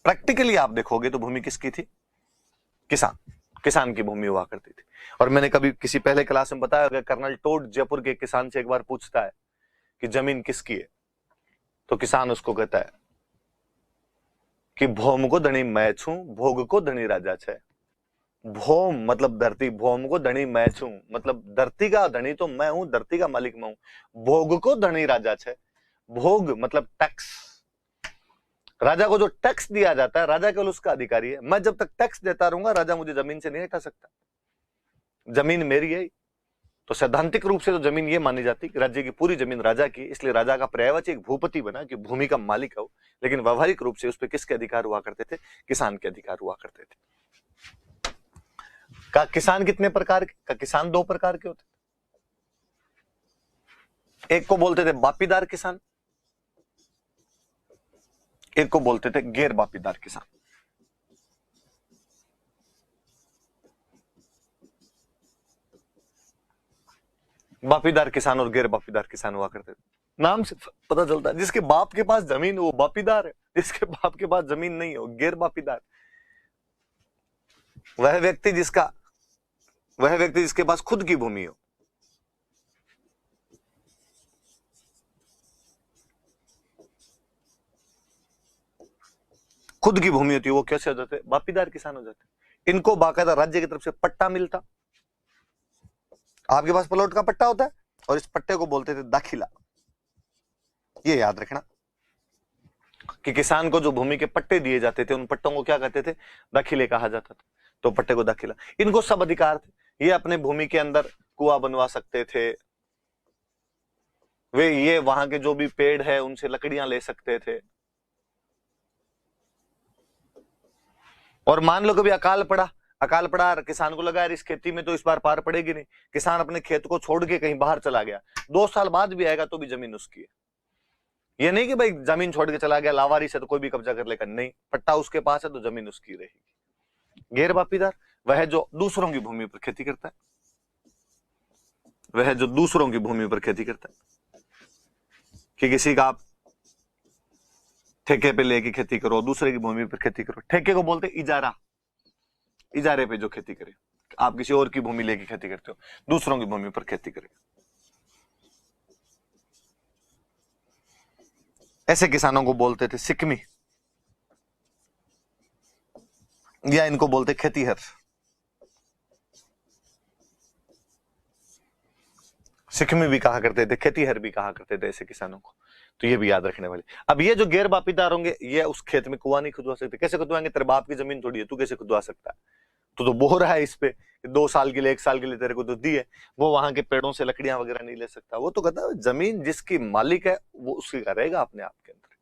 प्रैक्टिकली आप देखोगे तो भूमि किसकी थी, किसान, किसान की भूमि हुआ करती थी। और मैंने कभी किसी पहले क्लास में बताया होगा, कर्नल टोड जयपुर के किसान से एक बार पूछता है कि जमीन किसकी है, तो किसान उसको कहता है कि भौम को धनी मैं छू, भोग को धनी राजा छे। भौम मतलब धरती, भौम को धनी मैं छू मतलब धरती का धनी तो मैं हूं, धरती का मालिक मैं हूं। भोग को धनी राजा छे, भोग मतलब टैक्स, राजा को जो टैक्स दिया जाता है राजा केवल उसका अधिकारी है। मैं जब तक टैक्स देता रहूंगा राजा मुझे जमीन से नहीं हटा सकता, जमीन मेरी है। तो सैद्धांतिक रूप से तो जमीन ये मानी जाती कि राज्य की पूरी जमीन राजा की, इसलिए राजा का पर्यायवाची एक भूपति बना कि भूमि का मालिक है वो। लेकिन व्यवहारिक रूप से उस पर किसके अधिकार हुआ करते थे, किसान के अधिकार हुआ करते थे। का किसान कितने प्रकार के, का किसान दो प्रकार के होते थे। एक को बोलते थे बापीदार किसान, एक को बोलते थे गैर बापीदार किसान। बापीदार किसान और गैर बापीदार किसान हुआ करते थे। नाम से पता चलता है जिसके बाप के पास जमीन वो बापीदार है, जिसके बाप के पास जमीन नहीं है वो गैर बापीदार। वह व्यक्ति जिसके पास खुद की भूमि हो, खुद की भूमि होती है, वो कैसे हो जाते, बापीदार किसान हो जाते। इनको बाकायदा राज्य की तरफ से पट्टा मिलता। आपके पास प्लॉट का पट्टा होता है और इस पट्टे को बोलते थे दाखिला। ये याद रखना कि किसान को जो भूमि के पट्टे दिए जाते थे उन पट्टों को क्या कहते थे, दाखिले कहा जाता था। तो पट्टे को दाखिला, इनको सब अधिकार थे। ये अपने भूमि के अंदर कुआं बनवा सकते थे, वे ये वहां के जो भी पेड़ है उनसे लकड़ियां ले सकते थे। और मान लो कभी अकाल पड़ा, किसान को लगा यार इस खेती में तो इस बार पार पड़ेगी नहीं, किसान अपने खेत को छोड़ के कहीं बाहर चला गया, 2 साल बाद भी आएगा तो भी जमीन उसकी है। ये नहीं कि भाई जमीन छोड़ के चला गया लावारिस है तो कोई भी कब्जा कर लेगा, नहीं, पट्टा उसके पास है तो जमीन उसकी रहेगी। गैर बापीदार वह जो दूसरों की भूमि पर खेती करता है। वह जो दूसरों की भूमि पर खेती करता है, कि किसी का आप ठेके पे लेके खेती करो, दूसरे की भूमि पर खेती करो। ठेके को बोलते इजारा, इजारे पे जो खेती करे, आप किसी और की भूमि लेके खेती करते हो, दूसरों की भूमि पर खेती करे। ऐसे किसानों को बोलते थे सिकमी, या इनको बोलते खेतीहर। सिकमी भी कहा करते थे, खेतीहर भी कहा करते थे ऐसे किसानों को। तो ये भी याद रखने वाले। अब ये जो गैर बापीदार होंगे, ये उस खेत में कुआं नहीं खुदवा सकते। कैसे खुदवाएंगे? तेरे बाप की जमीन थोड़ी है, तू कैसे खुदवा सकता है? तो बो रहा है इस पे, 2 साल के लिए 1 साल के लिए तेरे को तो दी है। वो वहां के पेड़ों से लकड़ियां वगैरह नहीं ले सकता। वो तो कहता है जमीन जिसकी मालिक है वो उसकी का रहेगा अपने आप के अंदर।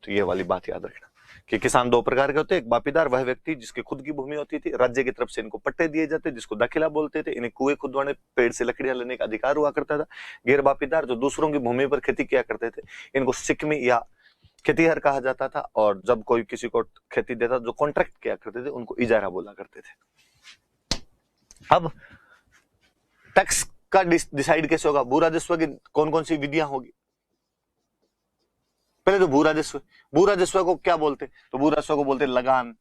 तो ये वाली बात याद रखना कि किसान 2 प्रकार के होते हैं। एक बापीदार, वह व्यक्ति जिसकी खुद की भूमि होती थी, राज्य की तरफ से इनको पट्टे दिए जाते, जिसको दाखिला बोलते थे। इन्हें कुएं खुदवाने, पेड़ से लकड़ियां लेने का अधिकार हुआ करता था। गैर बापीदार जो दूसरों की भूमि पर खेती किया करते थे, इनको सिकमी या खेतीहर कहा जाता था। और जब कोई किसी को खेती देता, जो कॉन्ट्रैक्ट किया करते थे, उनको इजारा बोला करते थे। अब टैक्स का डिसाइड कैसे होगा? भू राजस्व की कौन कौन सी विधियां होगी? पहले तो भू राजस्व। भू राजस्व को क्या बोलते? तो भू राजस्व को बोलते लगान।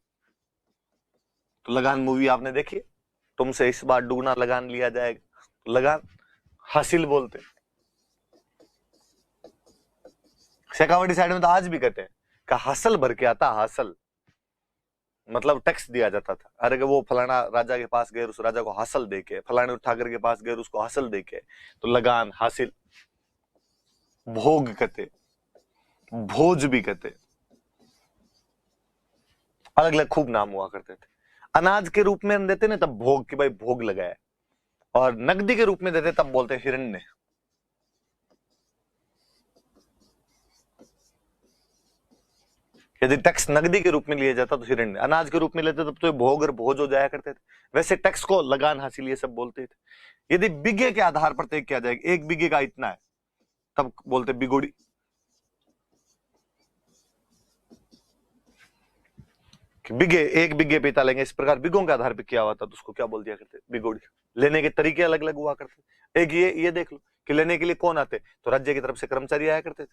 तो लगान मूवी आपने देखी है? तुमसे इस बार दुगना लगान लिया जाएगा, लगान। हासिल बोलते। शेखावाटी साइड में तो आज भी कहते हैं कि हासिल भर के आता। हासिल मतलब टैक्स दिया जाता था। अरे कि वो फलाना राजा के पास गए, उस राजा को हासिल देके, फलाने ठाकर के पास गए, उसको हासिल देके। तो लगान, हासिल। भोग कहते, भोज भी कहते, अलग अलग खूब नाम हुआ करते थे। अनाज के रूप में देते ना तब भोग, कि भाई भोग लगाया। और नकदी के रूप में देते तब बोलते हिरण्य। यदि टैक्स नकदी के रूप में लिया जाता तो हिरण्य, अनाज के रूप में लेते तब तो भोग और भोज हो जाया करते थे। वैसे टैक्स को लगान, हासिल ये सब बोलते थे। यदि बिघे के आधार पर तय किया जाएगा, 1 बिघे का इतना है, तब बोलते बिगोड़ी। बिघे, 1 बिघे पे इतना लेंगे, इस प्रकार बिघों के आधार पर किया हुआ था, तो उसको क्या बोल दिया करते? बिगोड़ी। लेने के तरीके अलग अलग हुआ करते। एक ये देख लो कि लेने के लिए कौन आते? तो राज्य की तरफ से कर्मचारी आया करते थे।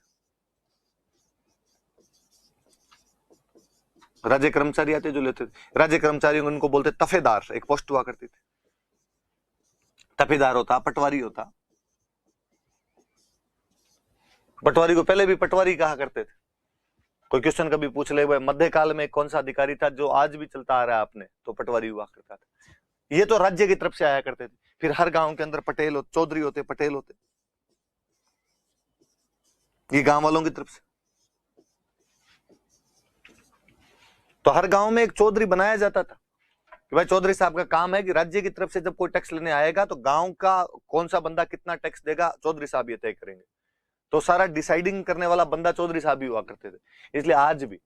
राज्य कर्मचारी आते जो लेते थे। राज्य कर्मचारी उनको बोलते तफेदार। एक पोस्ट हुआ करती थी, तफेदार होता, पटवारी होता। पटवारी को पहले भी पटवारी कहा करते थे। कोई क्वेश्चन कभी पूछ ले, मध्यकाल में कौन सा अधिकारी था जो आज भी चलता आ रहा है आपने? तो पटवारी हुआ करता था। ये तो राज्य की तरफ से आया करते थे। फिर हर गांव के अंदर पटेल होते, चौधरी होते, पटेल होते, ये गांव वालों की तरफ से। तो हर गांव में एक चौधरी बनाया जाता था कि भाई चौधरी साहब का काम है कि राज्य की तरफ से जब कोई टैक्स लेने आएगा तो गांव का कौन सा बंदा कितना टैक्स देगा, चौधरी साहब ये तय करेंगे। तो सारा डिसाइडिंग करने वाला बंदा चौधरी साहब ही हुआ करते थे। इसलिए आज भी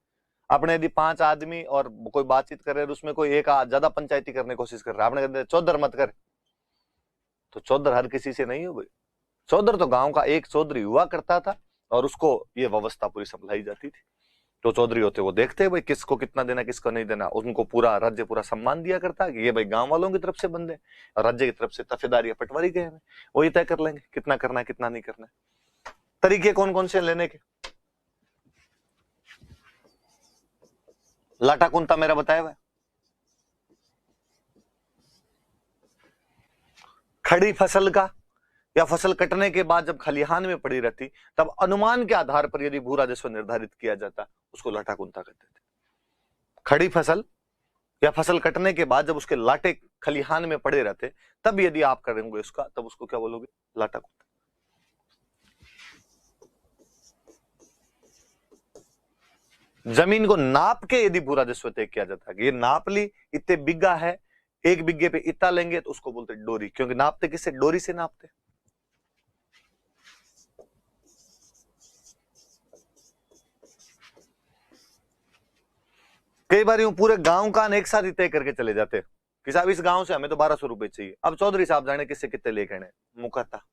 आपने यदि 5 आदमी और कोई बातचीत कर रहे, उसमें कोई एक ज्यादा पंचायती करने की कोशिश कर रहा है, आपने कहते चौधर मत कर, तो चौधर हर किसी से नहीं हो भाई। चौधर तो गांव का एक चौधरी हुआ करता था और उसको ये व्यवस्था पूरी संभलाई जाती थी। जो चौधरी होते वो देखते भाई किसको कितना देना, किसको नहीं देना। उनको पूरा राज्य पूरा सम्मान दिया करता कि ये भाई गांव वालों की तरफ से बंदे, और राज्य की तरफ से तफेदार या पटवारी गए हैं, वही तय कर लेंगे कितना करना है कितना नहीं करना है। तरीके कौन कौन से लेने के? लाटा कुंता मेरा बताया हुआ। खड़ी फसल का या फसल कटने के बाद जब खलिहान में पड़ी रहती, तब अनुमान के आधार पर यदि भू राजस्व निर्धारित किया जाता, उसको लाटा कुंता कहते थे। खड़ी फसल या फसल कटने के बाद जब उसके लाटे खलिहान में पड़े रहते, तब यदि आप करेंगे उसका, तब उसको क्या बोलोगे? लाटा कुंता। जमीन को नाप के यदि भू राजस्व तय किया जाता है कि ये नाप ली, इतने बिघा है, 1 बिघे पे इतना लेंगे, तो उसको बोलते डोरी। क्योंकि नापते किससे? डोरी से नापते। कई बार यूं पूरे गांव का एक साथ ही तय करके चले जाते कि साहब इस गांव से हमें तो 1200 रुपए चाहिए। अब चौधरी साहब जाने किससे कितने लेके आने, मुकता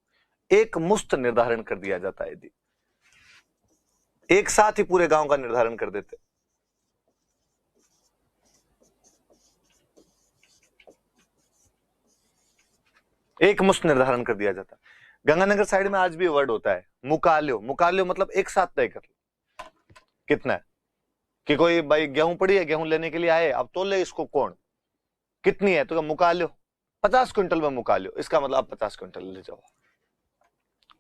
एक मुश्त निर्धारण कर दिया जाता है। यदि एक साथ ही पूरे गांव का निर्धारण कर देते, एक मुश्त निर्धारण कर दिया जाता। गंगानगर साइड में आज भी वर्ड होता है मुकाल्यो। मुकाल्यो मतलब एक साथ तय कर लो कितना है, कि कोई भाई गेहूं पड़ी है, गेहूं लेने के लिए आए, अब तोले इसको कौन, कितनी है, तो मुकाल्यो 50 क्विंटल में मुकाल्यो, इसका मतलब आप 50 क्विंटल ले जाओ।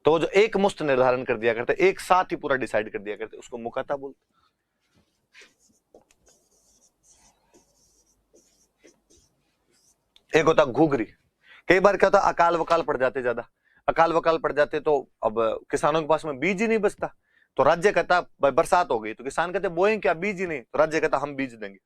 तो जो एक मुश्त निर्धारण कर दिया करते, एक साथ ही पूरा डिसाइड कर दिया करते, उसको मुकाता बोलते। एक होता घुघरी। कई बार क्या होता, अकाल वकाल पड़ जाते, ज्यादा अकाल वकाल पड़ जाते तो अब किसानों के पास में बीज ही नहीं बचता, तो राज्य कहता बरसात हो गई, तो किसान कहते बोएं क्या, बीज ही नहीं, तो राज्य कहता हम बीज देंगे,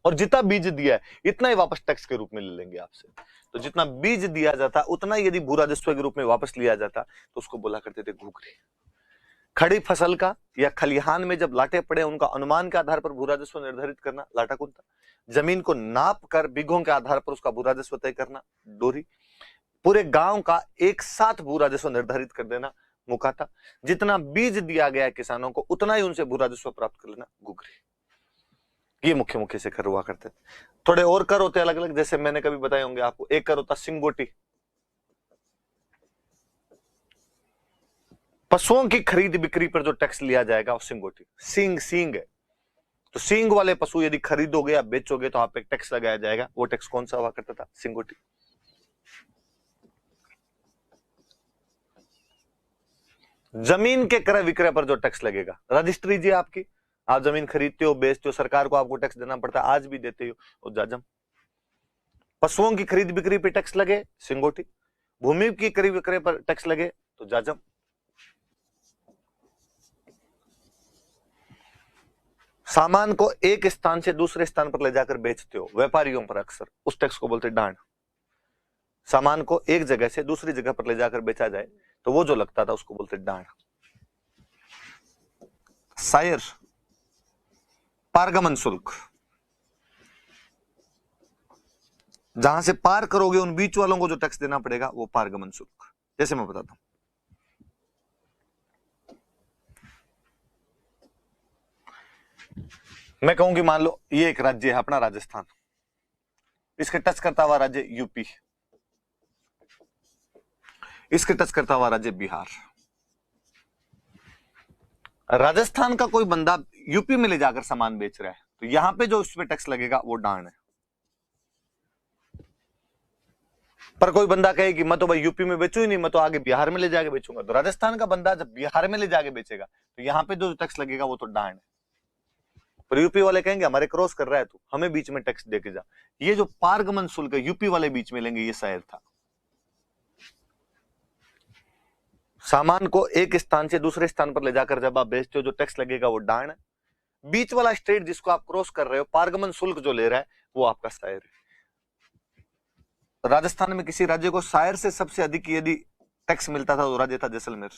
और जितना बीज दिया है इतना ही वापस टैक्स के रूप में ले लेंगे आपसे। तो जितना बीज दिया जाता उतना ही यदि भू राजस्व के रूप में वापस लिया जाता तो उसको बोला करते थे घुघरी। खड़ी फसल का या खलिहान में जब लाटे पड़े उनका अनुमान के आधार पर भू राजस्व निर्धारित करना लाटा कुंता। जमीन को नाप कर बीघों के आधार पर उसका भू राजस्व तय करना डोरी। पूरे गांव का एक साथ भू राजस्व निर्धारित कर देना मुकाता। जितना बीज दिया गया है किसानों को उतना ही उनसे भू राजस्व प्राप्त कर लेना घुघरी। ये मुख्य मुख्य से कर हुआ करते थे। थोड़े और कर होते अलग अलग, जैसे मैंने कभी बताए होंगे आपको, एक कर होता सिंगोटी, पशुओं की खरीद बिक्री पर जो टैक्स लिया जाएगा वो सिंगोटी। सींग सींग है, तो सींग वाले पशु यदि खरीदोगे या बेचोगे तो आप एक टैक्स लगाया जाएगा, वो टैक्स कौन सा हुआ करता था, सिंगोटी। जमीन के क्रय विक्रय पर जो टैक्स लगेगा, रजिस्ट्री जी आपकी, आप जमीन खरीदते हो बेचते हो, सरकार को आपको टैक्स देना पड़ता है, आज भी देते हो, और जाजम। पशुओं की खरीद बिक्री पर टैक्स लगे, सिंगोटी। भूमि की खरीद विक्रय पर टैक्स लगे तो जाजम। सामान को एक स्थान से दूसरे स्थान पर ले जाकर बेचते हो व्यापारियों पर अक्सर, उस टैक्स को बोलते डांड। सामान को एक जगह से दूसरी जगह पर ले जाकर बेचा जाए तो वो जो लगता था उसको बोलते डांड। सायर, पारगमन शुल्क, जहां से पार करोगे उन बीच वालों को जो टैक्स देना पड़ेगा वो पारगमन शुल्क। जैसे मैं बताता हूं, मैं कहूं कि मान लो ये एक राज्य है अपना राजस्थान, इसके टच करता हुआ राज्य यूपी, इसके टच करता हुआ राज्य बिहार। राजस्थान का कोई बंदा यूपी में ले जाकर सामान बेच रहा है तो यहां पे जो उस पे टैक्स लगेगा वो डांड है। पर कोई बंदा कहे कि मैं तो भाई यूपी में बेचू ही नहीं, मैं तो आगे बिहार में ले जाके बेचूंगा, तो राजस्थान का बंदा जब बिहार में ले जाके बेचेगा तो यहां पे जो टैक्स लगेगा वो तो डांड है। पर यूपी वाले कहेंगे हमारे क्रॉस कर रहा है तू, हमें बीच में टैक्स देके जा। ये जो पारगमन शुल्क यूपी वाले बीच में लेंगे ये शायर था। सामान को एक स्थान से दूसरे स्थान पर ले जाकर जब आप बेचते हो जो टैक्स लगेगा वो डांड है। बीच वाला स्टेट जिसको आप क्रॉस कर रहे हो पारगमन शुल्क जो ले रहा है वो आपका शायर है। राजस्थान में किसी राज्य को शायर से सबसे अधिक यदि टैक्स मिलता था तो राज्य था जैसलमेर।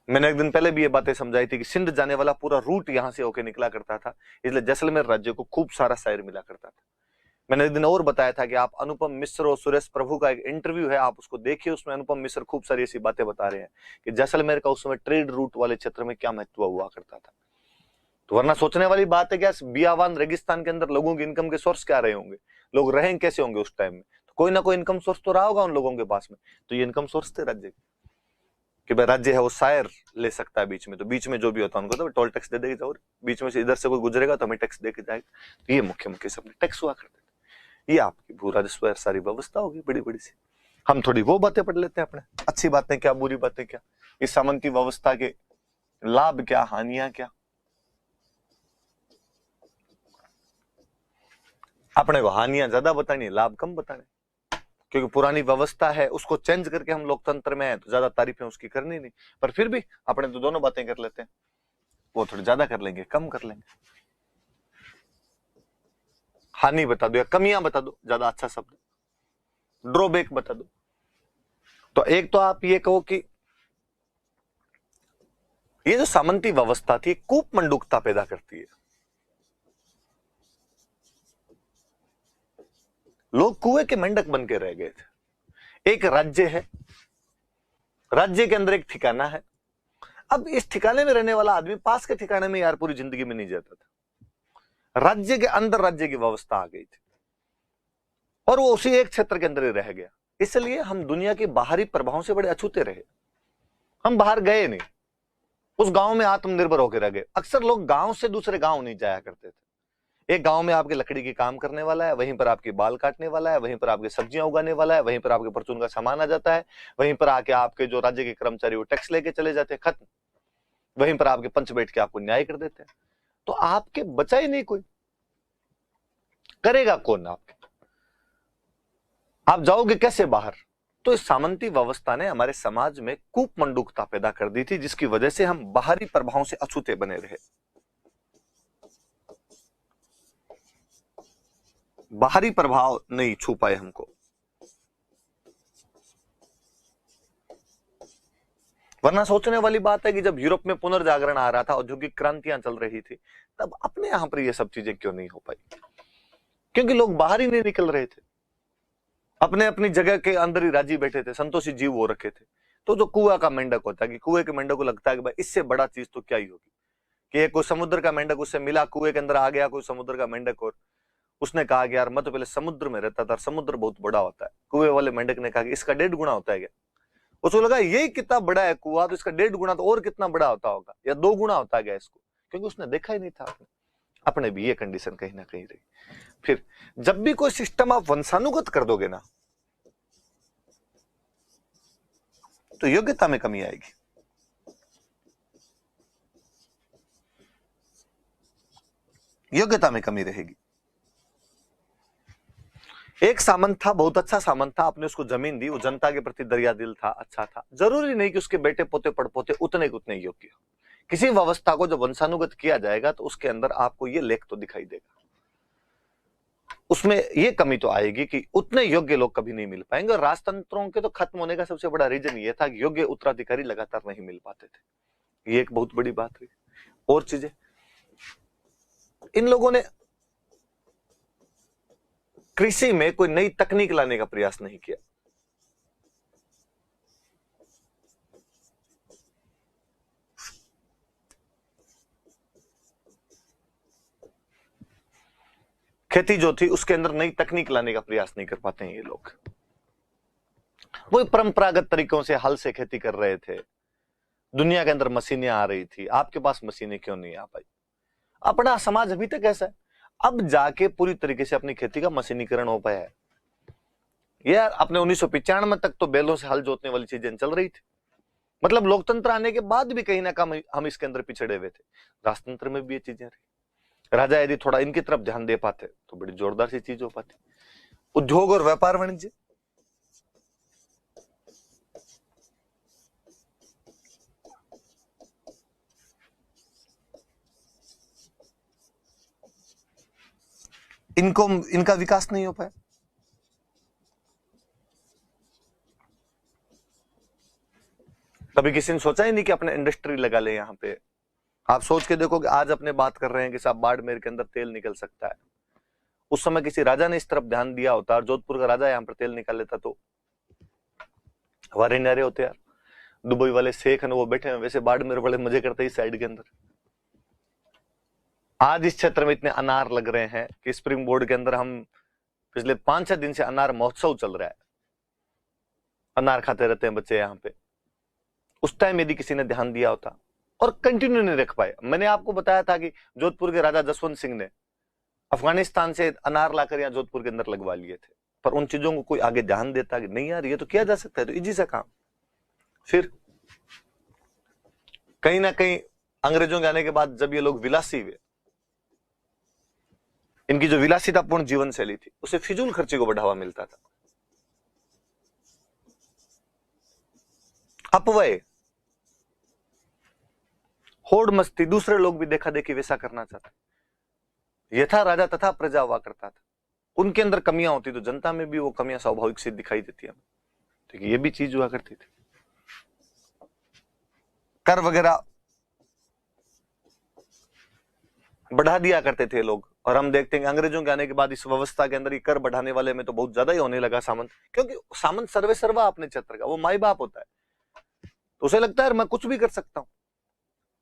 मैंने एक दिन पहले भी ये बातें समझाई थी कि सिंध जाने वाला पूरा रूट यहां से होकर निकला करता था, इसलिए जैसलमेर राज्य को खूब सारा शायर मिला करता था। मैंने एक दिन और बताया था कि आप अनुपम मिश्र और सुरेश प्रभु का एक इंटरव्यू है, आप उसको देखिए, उसमें अनुपम मिश्र खूब सारी ऐसी बातें बता रहे हैं कि जैसलमेर का उस समय ट्रेड रूट वाले क्षेत्र में क्या महत्व हुआ करता था। तो वरना सोचने वाली बात है क्या, बियावान रेगिस्तान के अंदर लोगों की इनकम के सोर्स क्या रहे होंगे, लोग रहें कैसे होंगे उस टाइम में, तो कोई ना कोई इनकम सोर्स तो रहा होगा उन लोगों के पास में। तो ये इनकम सोर्स थे राज्य कि भाई राज्य है वो शायर ले सकता है बीच में, तो बीच में जो भी होता है उनको तो टोल टैक्स दे देगी, और बीच में से इधर से कोई गुजरेगा तो हमें टैक्स दे के जाएगा। तो ये मुख्य मुख्य सब टैक्स हुआ करते थे। ये आपकी भू राजस्व सारी व्यवस्था होगी बड़ी बड़ी सी। हम थोड़ी वो बातें पढ़ लेते हैं अपने, अच्छी बातें क्या बुरी बातें क्या, इस सामंती व्यवस्था के लाभ क्या हानियां क्या। अपने को हानियां ज्यादा बतानी है, लाभ कम बताने, क्योंकि पुरानी व्यवस्था है उसको चेंज करके हम लोकतंत्र में है तो ज्यादा तारीफें उसकी करनी नहीं। पर फिर भी अपने तो दोनों बातें कर लेते हैं, वो थोड़ी ज्यादा कर लेंगे कम कर लेंगे। हानि बता दो या कमियां बता दो, ज्यादा अच्छा शब्द, ड्रॉबैक बता दो। तो एक तो आप ये कहो कि ये जो सामंती व्यवस्था थी कूप मंडूकता पैदा करती है। लोग कुएं के मेंढक बन के रह गए थे। एक राज्य है, राज्य के अंदर एक ठिकाना है, अब इस ठिकाने में रहने वाला आदमी पास के ठिकाने में यार पूरी जिंदगी में नहीं जाता था। राज्य के अंदर राज्य की व्यवस्था आ गई थी और वो उसी एक क्षेत्र के अंदर ही रह गया। इसलिए हम दुनिया के बाहरी प्रभावों से बड़े अछूते रहे। हम बाहर गए नहीं, उस गांव में आत्मनिर्भर होकर रह गए। अक्सर लोग गांव से दूसरे गांव नहीं जाया करते थे। एक गांव में आपके लकड़ी के काम करने वाला है, वहीं पर आपके बाल काटने वाला है, वहीं पर आपके सब्जियां उगाने वाला है, वहीं पर आपके परचून का सामान आ जाता है, वहीं पर आके आपके जो राज्य के कर्मचारी वो टैक्स लेके चले जाते हैं, खत्म। वहीं पर आपके पंच बैठ के आपको न्याय कर देते हैं। तो आपके बचा ही नहीं कोई, करेगा कौन आपके? आप जाओगे कैसे बाहर? तो इस सामंती व्यवस्था ने हमारे समाज में कूपमंडूकता पैदा कर दी थी, जिसकी वजह से हम बाहरी प्रभावों से अछूते बने रहे। बाहरी प्रभाव नहीं छू पाए हमको। वरना सोचने वाली बात है कि जब यूरोप में पुनर्जागरण आ रहा था, औद्योगिक क्रांतियां चल रही थी, तब अपने यहां पर ये सब चीजें क्यों नहीं हो पाई? क्योंकि लोग बाहर ही नहीं निकल रहे थे, अपने अपनी जगह के अंदर ही राजी बैठे थे, संतोषी जीव हो रखे थे। तो जो कुआ का मेंढक होता है कि कुएं के मेंढक को लगता है कि भाई इससे बड़ा चीज तो क्या ही होगी, कि ये कोई समुद्र का मेंढक उससे मिला, कुएं के अंदर आ गया कोई समुद्र का मेंढक, और उसने कहा कि यार मैं तो पहले समुद्र में रहता था, समुद्र बहुत बड़ा होता है। कुएं वाले मेंढक ने कहा कि इसका 1.5 गुना होता है क्या? उसको लगा यही कितना बड़ा है कुआ, तो इसका 1.5 गुना तो और कितना बड़ा होता होगा, या 2 गुना होता है क्या इसको? क्योंकि उसने देखा ही नहीं था। अपने भी ये कंडीशन कहीं ना कहीं रही। फिर जब भी कोई सिस्टम आप वंशानुगत कर दोगे ना, तो योग्यता में कमी आएगी। योग्यता में कमी रहेगी। एक सामंत था, बहुत अच्छा सामंत था, आपने उसको जमीन दी, वो जनता के प्रति दरिया दिल था, अच्छा था। जरूरी नहीं कि उसके बेटे पोते पड़पोते उतने के उतने योग्य हो। किसी व्यवस्था को जब वंशानुगत किया जाएगा तो उसके अंदर आपको ये लेख तो दिखाई देगा, उसमें ये कमी तो आएगी कि उतने योग्य लोग कभी नहीं मिल पाएंगे। और राजतंत्रों के तो खत्म होने का सबसे बड़ा रीजन ये था कि योग्य उत्तराधिकारी लगातार नहीं मिल पाते थे। ये एक बहुत बड़ी बात हुई। और चीजें इन लोगों ने कृषि में कोई नई तकनीक लाने का प्रयास नहीं किया। खेती जो थी उसके अंदर नई तकनीक लाने का प्रयास नहीं कर पाते हैं ये लोग। वो परंपरागत तरीकों से हल से खेती कर रहे थे। दुनिया के अंदर मशीनें आ रही थी, आपके पास मशीनें क्यों नहीं आ पाई? अपना समाज अभी तक ऐसा है। अब जाके पूरी तरीके से अपनी खेती का मशीनीकरण हो पाया है। यार अपने 1995 तक तो बैलों से हल जोतने वाली चीजें चल रही थी। मतलब लोकतंत्र आने के बाद भी कहीं ना कहीं हम इसके अंदर पिछड़े हुए थे। राजतंत्र में भी ये चीजें रही। राजा यदि थोड़ा इनकी तरफ ध्यान दे पाते तो बड़ी जोरदार सी चीज हो पाती। उद्योग और व्यापार वाणिज्य, इनका विकास नहीं हो पाया। कभी किसी ने सोचा ही नहीं कि अपने इंडस्ट्री लगा ले यहाँ पे। आप सोच के देखो कि आज अपने बात कर रहे हैं कि साहब बाड़मेर के अंदर तेल निकल सकता है। उस समय किसी राजा ने इस तरफ ध्यान दिया होता और जोधपुर का राजा यहाँ पर तेल निकाल लेता तो हमारे नारे होते यार। दुबई वाले शेख हैं वो बैठे हैं, वैसे बाड़मेर वाले मजे करते हैं इस साइड के अंदर। आज इस क्षेत्र में इतने अनार लग रहे हैं कि स्प्रिंग बोर्ड के अंदर हम पिछले 5-6 दिन से अनार महोत्सव चल रहा है। अनार खाते रहते हैं बच्चे यहाँ पे। उस टाइम यदि किसी ने ध्यान दिया होता और कंटिन्यू नहीं रख पाए। मैंने आपको बताया था कि जोधपुर के राजा जसवंत सिंह ने अफगानिस्तान से अनार लाकर यहाँ जोधपुर के अंदर लगवा लिए थे, पर उन चीजों को कोई आगे ध्यान देता कि नहीं यार ये तो किया जा सकता है, तो इजी सा काम। फिर कहीं ना कहीं अंग्रेजों के आने के बाद जब ये लोग विलासी हुए, इनकी जो विलासितापूर्ण जीवन शैली थी उसे फिजूल खर्ची को बढ़ावा मिलता था। अपव्यय, होड़ मस्ती, दूसरे लोग भी देखा देखी वैसा करना चाहते। यथा राजा तथा प्रजा हुआ करता था। उनके अंदर कमियां होती तो जनता में भी वो कमियां स्वाभाविक से दिखाई देती है। ठीक है, ये भी चीज हुआ करती थी। कर वगैरह बढ़ा दिया करते थे लोग, और हम देखते हैं अंग्रेजों के आने के बाद इस व्यवस्था के अंदर ये कर बढ़ाने वाले में तो बहुत ज्यादा ही होने लगा सामंत। क्योंकि सामंत सर्वे सर्वा अपने क्षेत्र का, वो माई बाप होता है, तो उसे लगता है मैं कुछ भी कर सकता हूं।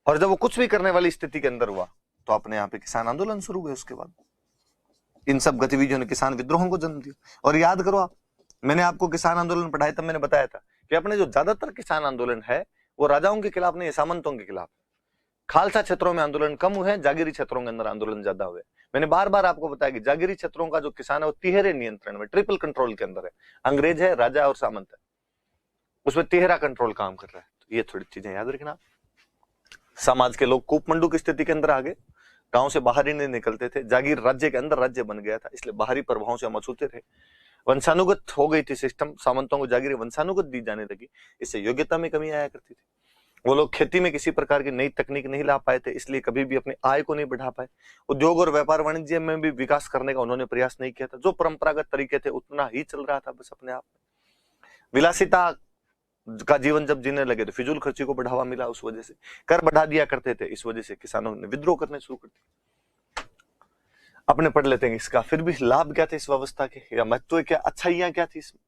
और जब वो कुछ भी करने वाली स्थिति के अंदर हुआ तो अपने यहाँ पे किसान आंदोलन शुरू हुए। उसके बाद इन सब गतिविधियों ने किसान विद्रोहों को जन्म दिया। और याद करो आप, मैंने आपको किसान आंदोलन पढ़ाया तब मैंने बताया था कि अपने जो ज्यादातर किसान आंदोलन है वो राजाओं के खिलाफ नहीं, सामंतों के खिलाफ। खालसा क्षेत्रों में आंदोलन कम हुए हैं, जागीरी क्षेत्रों के अंदर आंदोलन ज्यादा हुए। मैंने बार बार आपको बताया कि जागीरी क्षेत्रों का जो किसान है वो तिहरे नियंत्रण में, ट्रिपल कंट्रोल के अंदर है। अंग्रेज है, राजा और सामंत है, उसमें तिहरा कंट्रोल काम कर रहा है। तो ये थोड़ी चीजें याद रखना। समाज के लोग कूपमंडू की स्थिति के अंदर आ गए, गांव से बाहर ही नहीं निकलते थे। जागीर राज्य के अंदर राज्य बन गया था, इसलिए बाहरी प्रभावों से हम अछूते थे। वंशानुगत हो गई थी सिस्टम, सामंतों को जागीर वंशानुगत दी जाने लगी, इससे योग्यता में कमी आया करती थी। वो लोग खेती में किसी प्रकार की नई तकनीक नहीं ला पाए थे, इसलिए कभी भी अपनी आय को नहीं बढ़ा पाए। उद्योग और व्यापार वाणिज्य में भी विकास करने का उन्होंने प्रयास नहीं किया था। जो परंपरागत तरीके थे उतना ही चल रहा था बस अपने आप में। विलासिता का जीवन जब जीने लगे तो फिजूल खर्ची को बढ़ावा मिला, उस वजह से कर बढ़ा दिया करते थे, इस वजह से किसानों ने विद्रोह करने शुरू कर दिए। अपने पढ़ लेते हैं इसका फिर भी लाभ क्या थे इस व्यवस्था के, या महत्व क्या, अच्छाइयां क्या थी इसमें।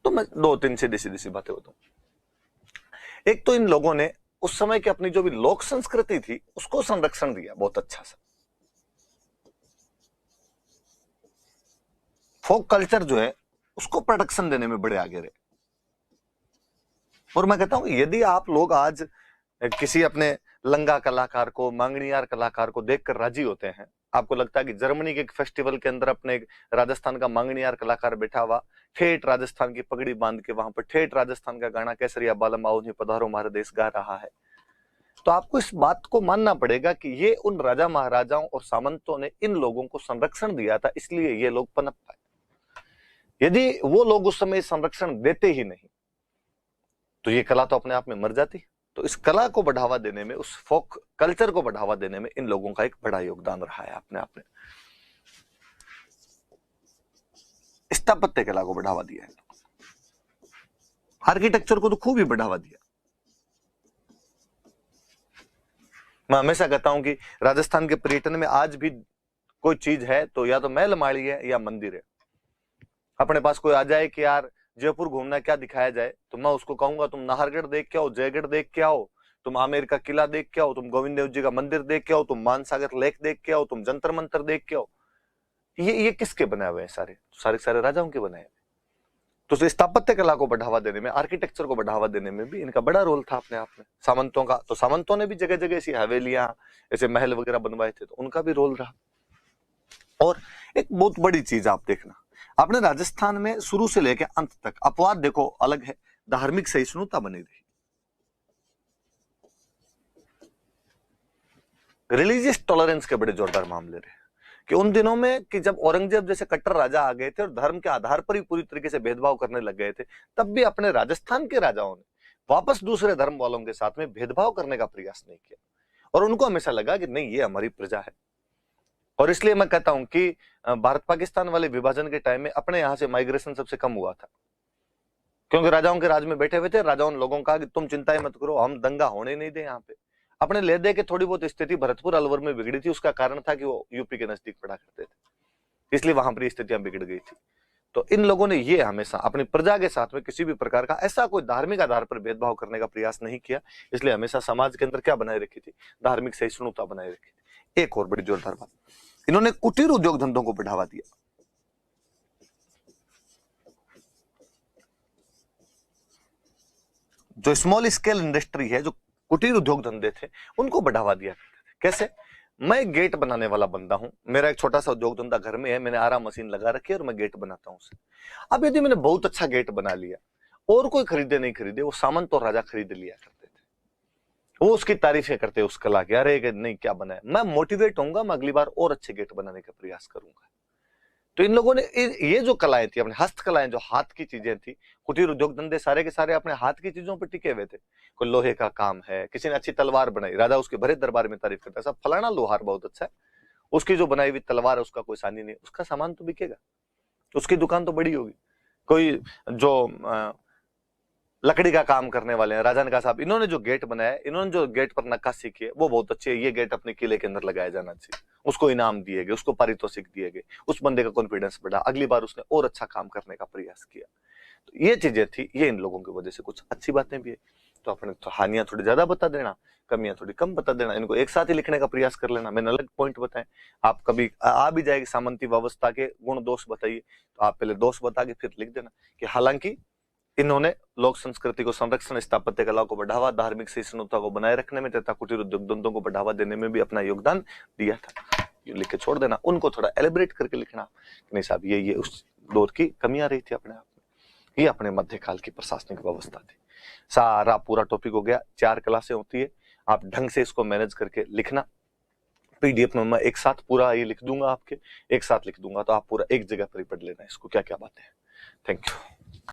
तो मैं दो तीन सीधी सीधी सी बातें बताऊं। एक तो इन लोगों ने उस समय की अपनी जो भी लोक संस्कृति थी उसको संरक्षण दिया बहुत अच्छा सा। फोक कल्चर जो है उसको प्रोटेक्शन देने में बड़े आगे रहे। और मैं कहता हूं यदि आप लोग आज किसी अपने लंगा कलाकार को, मांगणियार कलाकार को देखकर राजी होते हैं, आपको लगता है कि जर्मनी के एक फेस्टिवल के अंदर अपने राजस्थान का मांगणियार कलाकार बैठा हुआ ठेठ राजस्थान की पगड़ी बांध के वहां पर ठेठ राजस्थान का गाना केसरिया बालम आओ नहीं पधारो हमारा देश गा रहा है, तो आपको इस बात को मानना पड़ेगा कि ये उन राजा महाराजाओं और सामंतों ने इन लोगों को संरक्षण दिया था, इसलिए ये लोग पनप पाए। यदि वो लोग उस समय संरक्षण देते ही नहीं तो ये कला तो अपने आप में मर जाती। तो इस कला को बढ़ावा देने में, उस फोक कल्चर को बढ़ावा देने में इन लोगों का एक बड़ा योगदान रहा है अपने आप में। स्थापत्य कला को बढ़ावा दिया है, आर्किटेक्चर को तो खूब ही बढ़ावा दिया। मैं हमेशा कहता हूं कि राजस्थान के पर्यटन में आज भी कोई चीज है तो या तो महल माड़ी है या मंदिर है। अपने पास कोई आ जाए कि यार जयपुर घूमना, क्या दिखाया जाए, तो मैं उसको कहूंगा तुम नाहरगढ़ देख के आओ, जयगढ़ देख के आओ, तुम आमेर का किला देख के आओ, तुम गोविंद देव जी का मंदिर देख के आओ, तुम मानसागर लेक देख के आओ, तुम जंतर मंतर देख के आओ। ये किसके बनाए हुए हैं? सारे सारे सारे राजाओं के बनाए हुए। तो स्थापत्य कला को बढ़ावा देने में, आर्किटेक्चर को बढ़ावा देने में भी इनका बड़ा रोल था अपने आप में। सामंतों का तो सामंतों ने भी जगह जगह ऐसी हवेलियां, ऐसे महल वगैरह बनवाए थे, तो उनका भी रोल रहा। और एक बहुत बड़ी चीज आप देखना, अपने राजस्थान में शुरू से लेकर अंत तक अपवाद देखो अलग है, धार्मिक सहिष्णुता बनी रही। रिलीजियस टॉलरेंस के बड़े जोरदार मामले रहे कि उन दिनों में कि जब औरंगजेब जैसे कट्टर राजा आ गए थे और धर्म के आधार पर ही पूरी तरीके से भेदभाव करने लग गए थे, तब भी अपने राजस्थान के राजाओं ने वापस दूसरे धर्म वालों के साथ में भेदभाव करने का प्रयास नहीं किया। और उनको हमेशा लगा कि नहीं, ये हमारी प्रजा है। और इसलिए मैं कहता हूं कि भारत पाकिस्तान वाले विभाजन के टाइम में अपने यहां से माइग्रेशन सबसे कम हुआ था, क्योंकि राजाओं के राज में बैठे हुए थे। राजाओं ने लोगों का कि तुम चिंता ही मत करो, हम दंगा होने नहीं दे यहाँ पे। अपने ले दे के थोड़ी बहुत स्थिति भरतपुर अलवर में बिगड़ी थी, उसका कारण था कि वो यूपी के नजदीक पड़ा करते थे, इसलिए वहां पर स्थितियां बिगड़ गई थी। तो इन लोगों ने ये हमेशा अपनी प्रजा के साथ में किसी भी प्रकार का ऐसा कोई धार्मिक आधार पर भेदभाव करने का प्रयास नहीं किया, इसलिए हमेशा समाज के अंदर क्या बनाए रखी थी? धार्मिक सहिष्णुता बनाए रखी थी। एक और बड़ी जोरदार बात, इन्होंने कुटीर उद्योग धंधों को बढ़ावा दिया। जो स्मॉल स्केल इंडस्ट्री है, जो कुटीर उद्योग धंधे थे, उनको बढ़ावा दिया करते थे। कैसे? मैं गेट बनाने वाला बंदा हूं, मेरा एक छोटा सा उद्योग धंधा घर में है, मैंने आरा मशीन लगा रखी है और मैं गेट बनाता हूं उसे। अब यदि मैंने बहुत अच्छा गेट बना लिया और कोई खरीदे नहीं खरीदे, वो सामंत और राजा खरीद लिया करते थे, वो उसकी तारीफें करते उस कला की, अरे नहीं क्या बना है। मैं मोटिवेट होऊंगा, मैं अगली बार और अच्छे गेट बनाने का प्रयास करूंगा। तो इन लोगों ने ये जो कलाएं थी, अपने हस्तकलाएं, जो हाथ की चीजें थी, कुटीर उद्योग धंधे सारे के सारे अपने हाथ की चीजों पर टिके हुए थे। कोई लोहे का काम है, किसी ने अच्छी तलवार बनाई, राजा उसके भरे दरबार में तारीफ करता है, सब फलाना लोहार बहुत अच्छा है, उसकी जो बनाई हुई तलवार है उसका कोई सानी नहीं, उसका सामान तो बिकेगा, उसकी दुकान तो बड़ी होगी। कोई जो लकड़ी का काम करने वाले हैं, राजा ने कहा साहब इन्होंने जो गेट बनाया है, इन्होंने जो गेट पर नक्काशी की है वो बहुत अच्छी है, ये गेट अपने किले के अंदर लगाया जाना चाहिए। उसको इनाम दिए गए, उसको पारितोषिक दिए गए, उस बंदे का कॉन्फिडेंस बढ़ा, अगली बार उसने और अच्छा काम करने का प्रयास किया। तो ये चीजें थी, ये इन लोगों की वजह से कुछ अच्छी बातें भी है। तो अपने तो हानियां थोड़ी ज्यादा बता देना, कमियां थोड़ी कम बता देना, इनको एक साथ ही लिखने का प्रयास कर लेना। मैंने अलग पॉइंट बताए, आप कभी आ भी जाएगी सामंती व्यवस्था के गुण दोष बताइए, तो आप पहले दोष बता के फिर लिख देना कि हालांकि इन्होंने लोक संस्कृति को संरक्षण, स्थापत्य कला को बढ़ावा, धार्मिक सहिष्णुता को बनाए रखने में तथा कुटीर उद्योग धंधों को बढ़ावा देने में भी अपना योगदान दिया था। ये लिख के छोड़ देना। उनको थोड़ा एलिब्रेट करके लिखना, नहीं साहब ये उस दौर की कमियां रही थी अपने आप में, ये अपने मध्यकाल की प्रशासनिक व्यवस्था थी। सारा पूरा टॉपिक हो गया। 4 क्लासें होती है, आप ढंग से इसको मैनेज करके लिखना। पीडीएफ में मैं एक साथ पूरा ये लिख दूंगा, आपके एक साथ लिख दूंगा, तो आप पूरा एक जगह पर ही पढ़ लेना इसको क्या क्या बातें हैं। Thank you.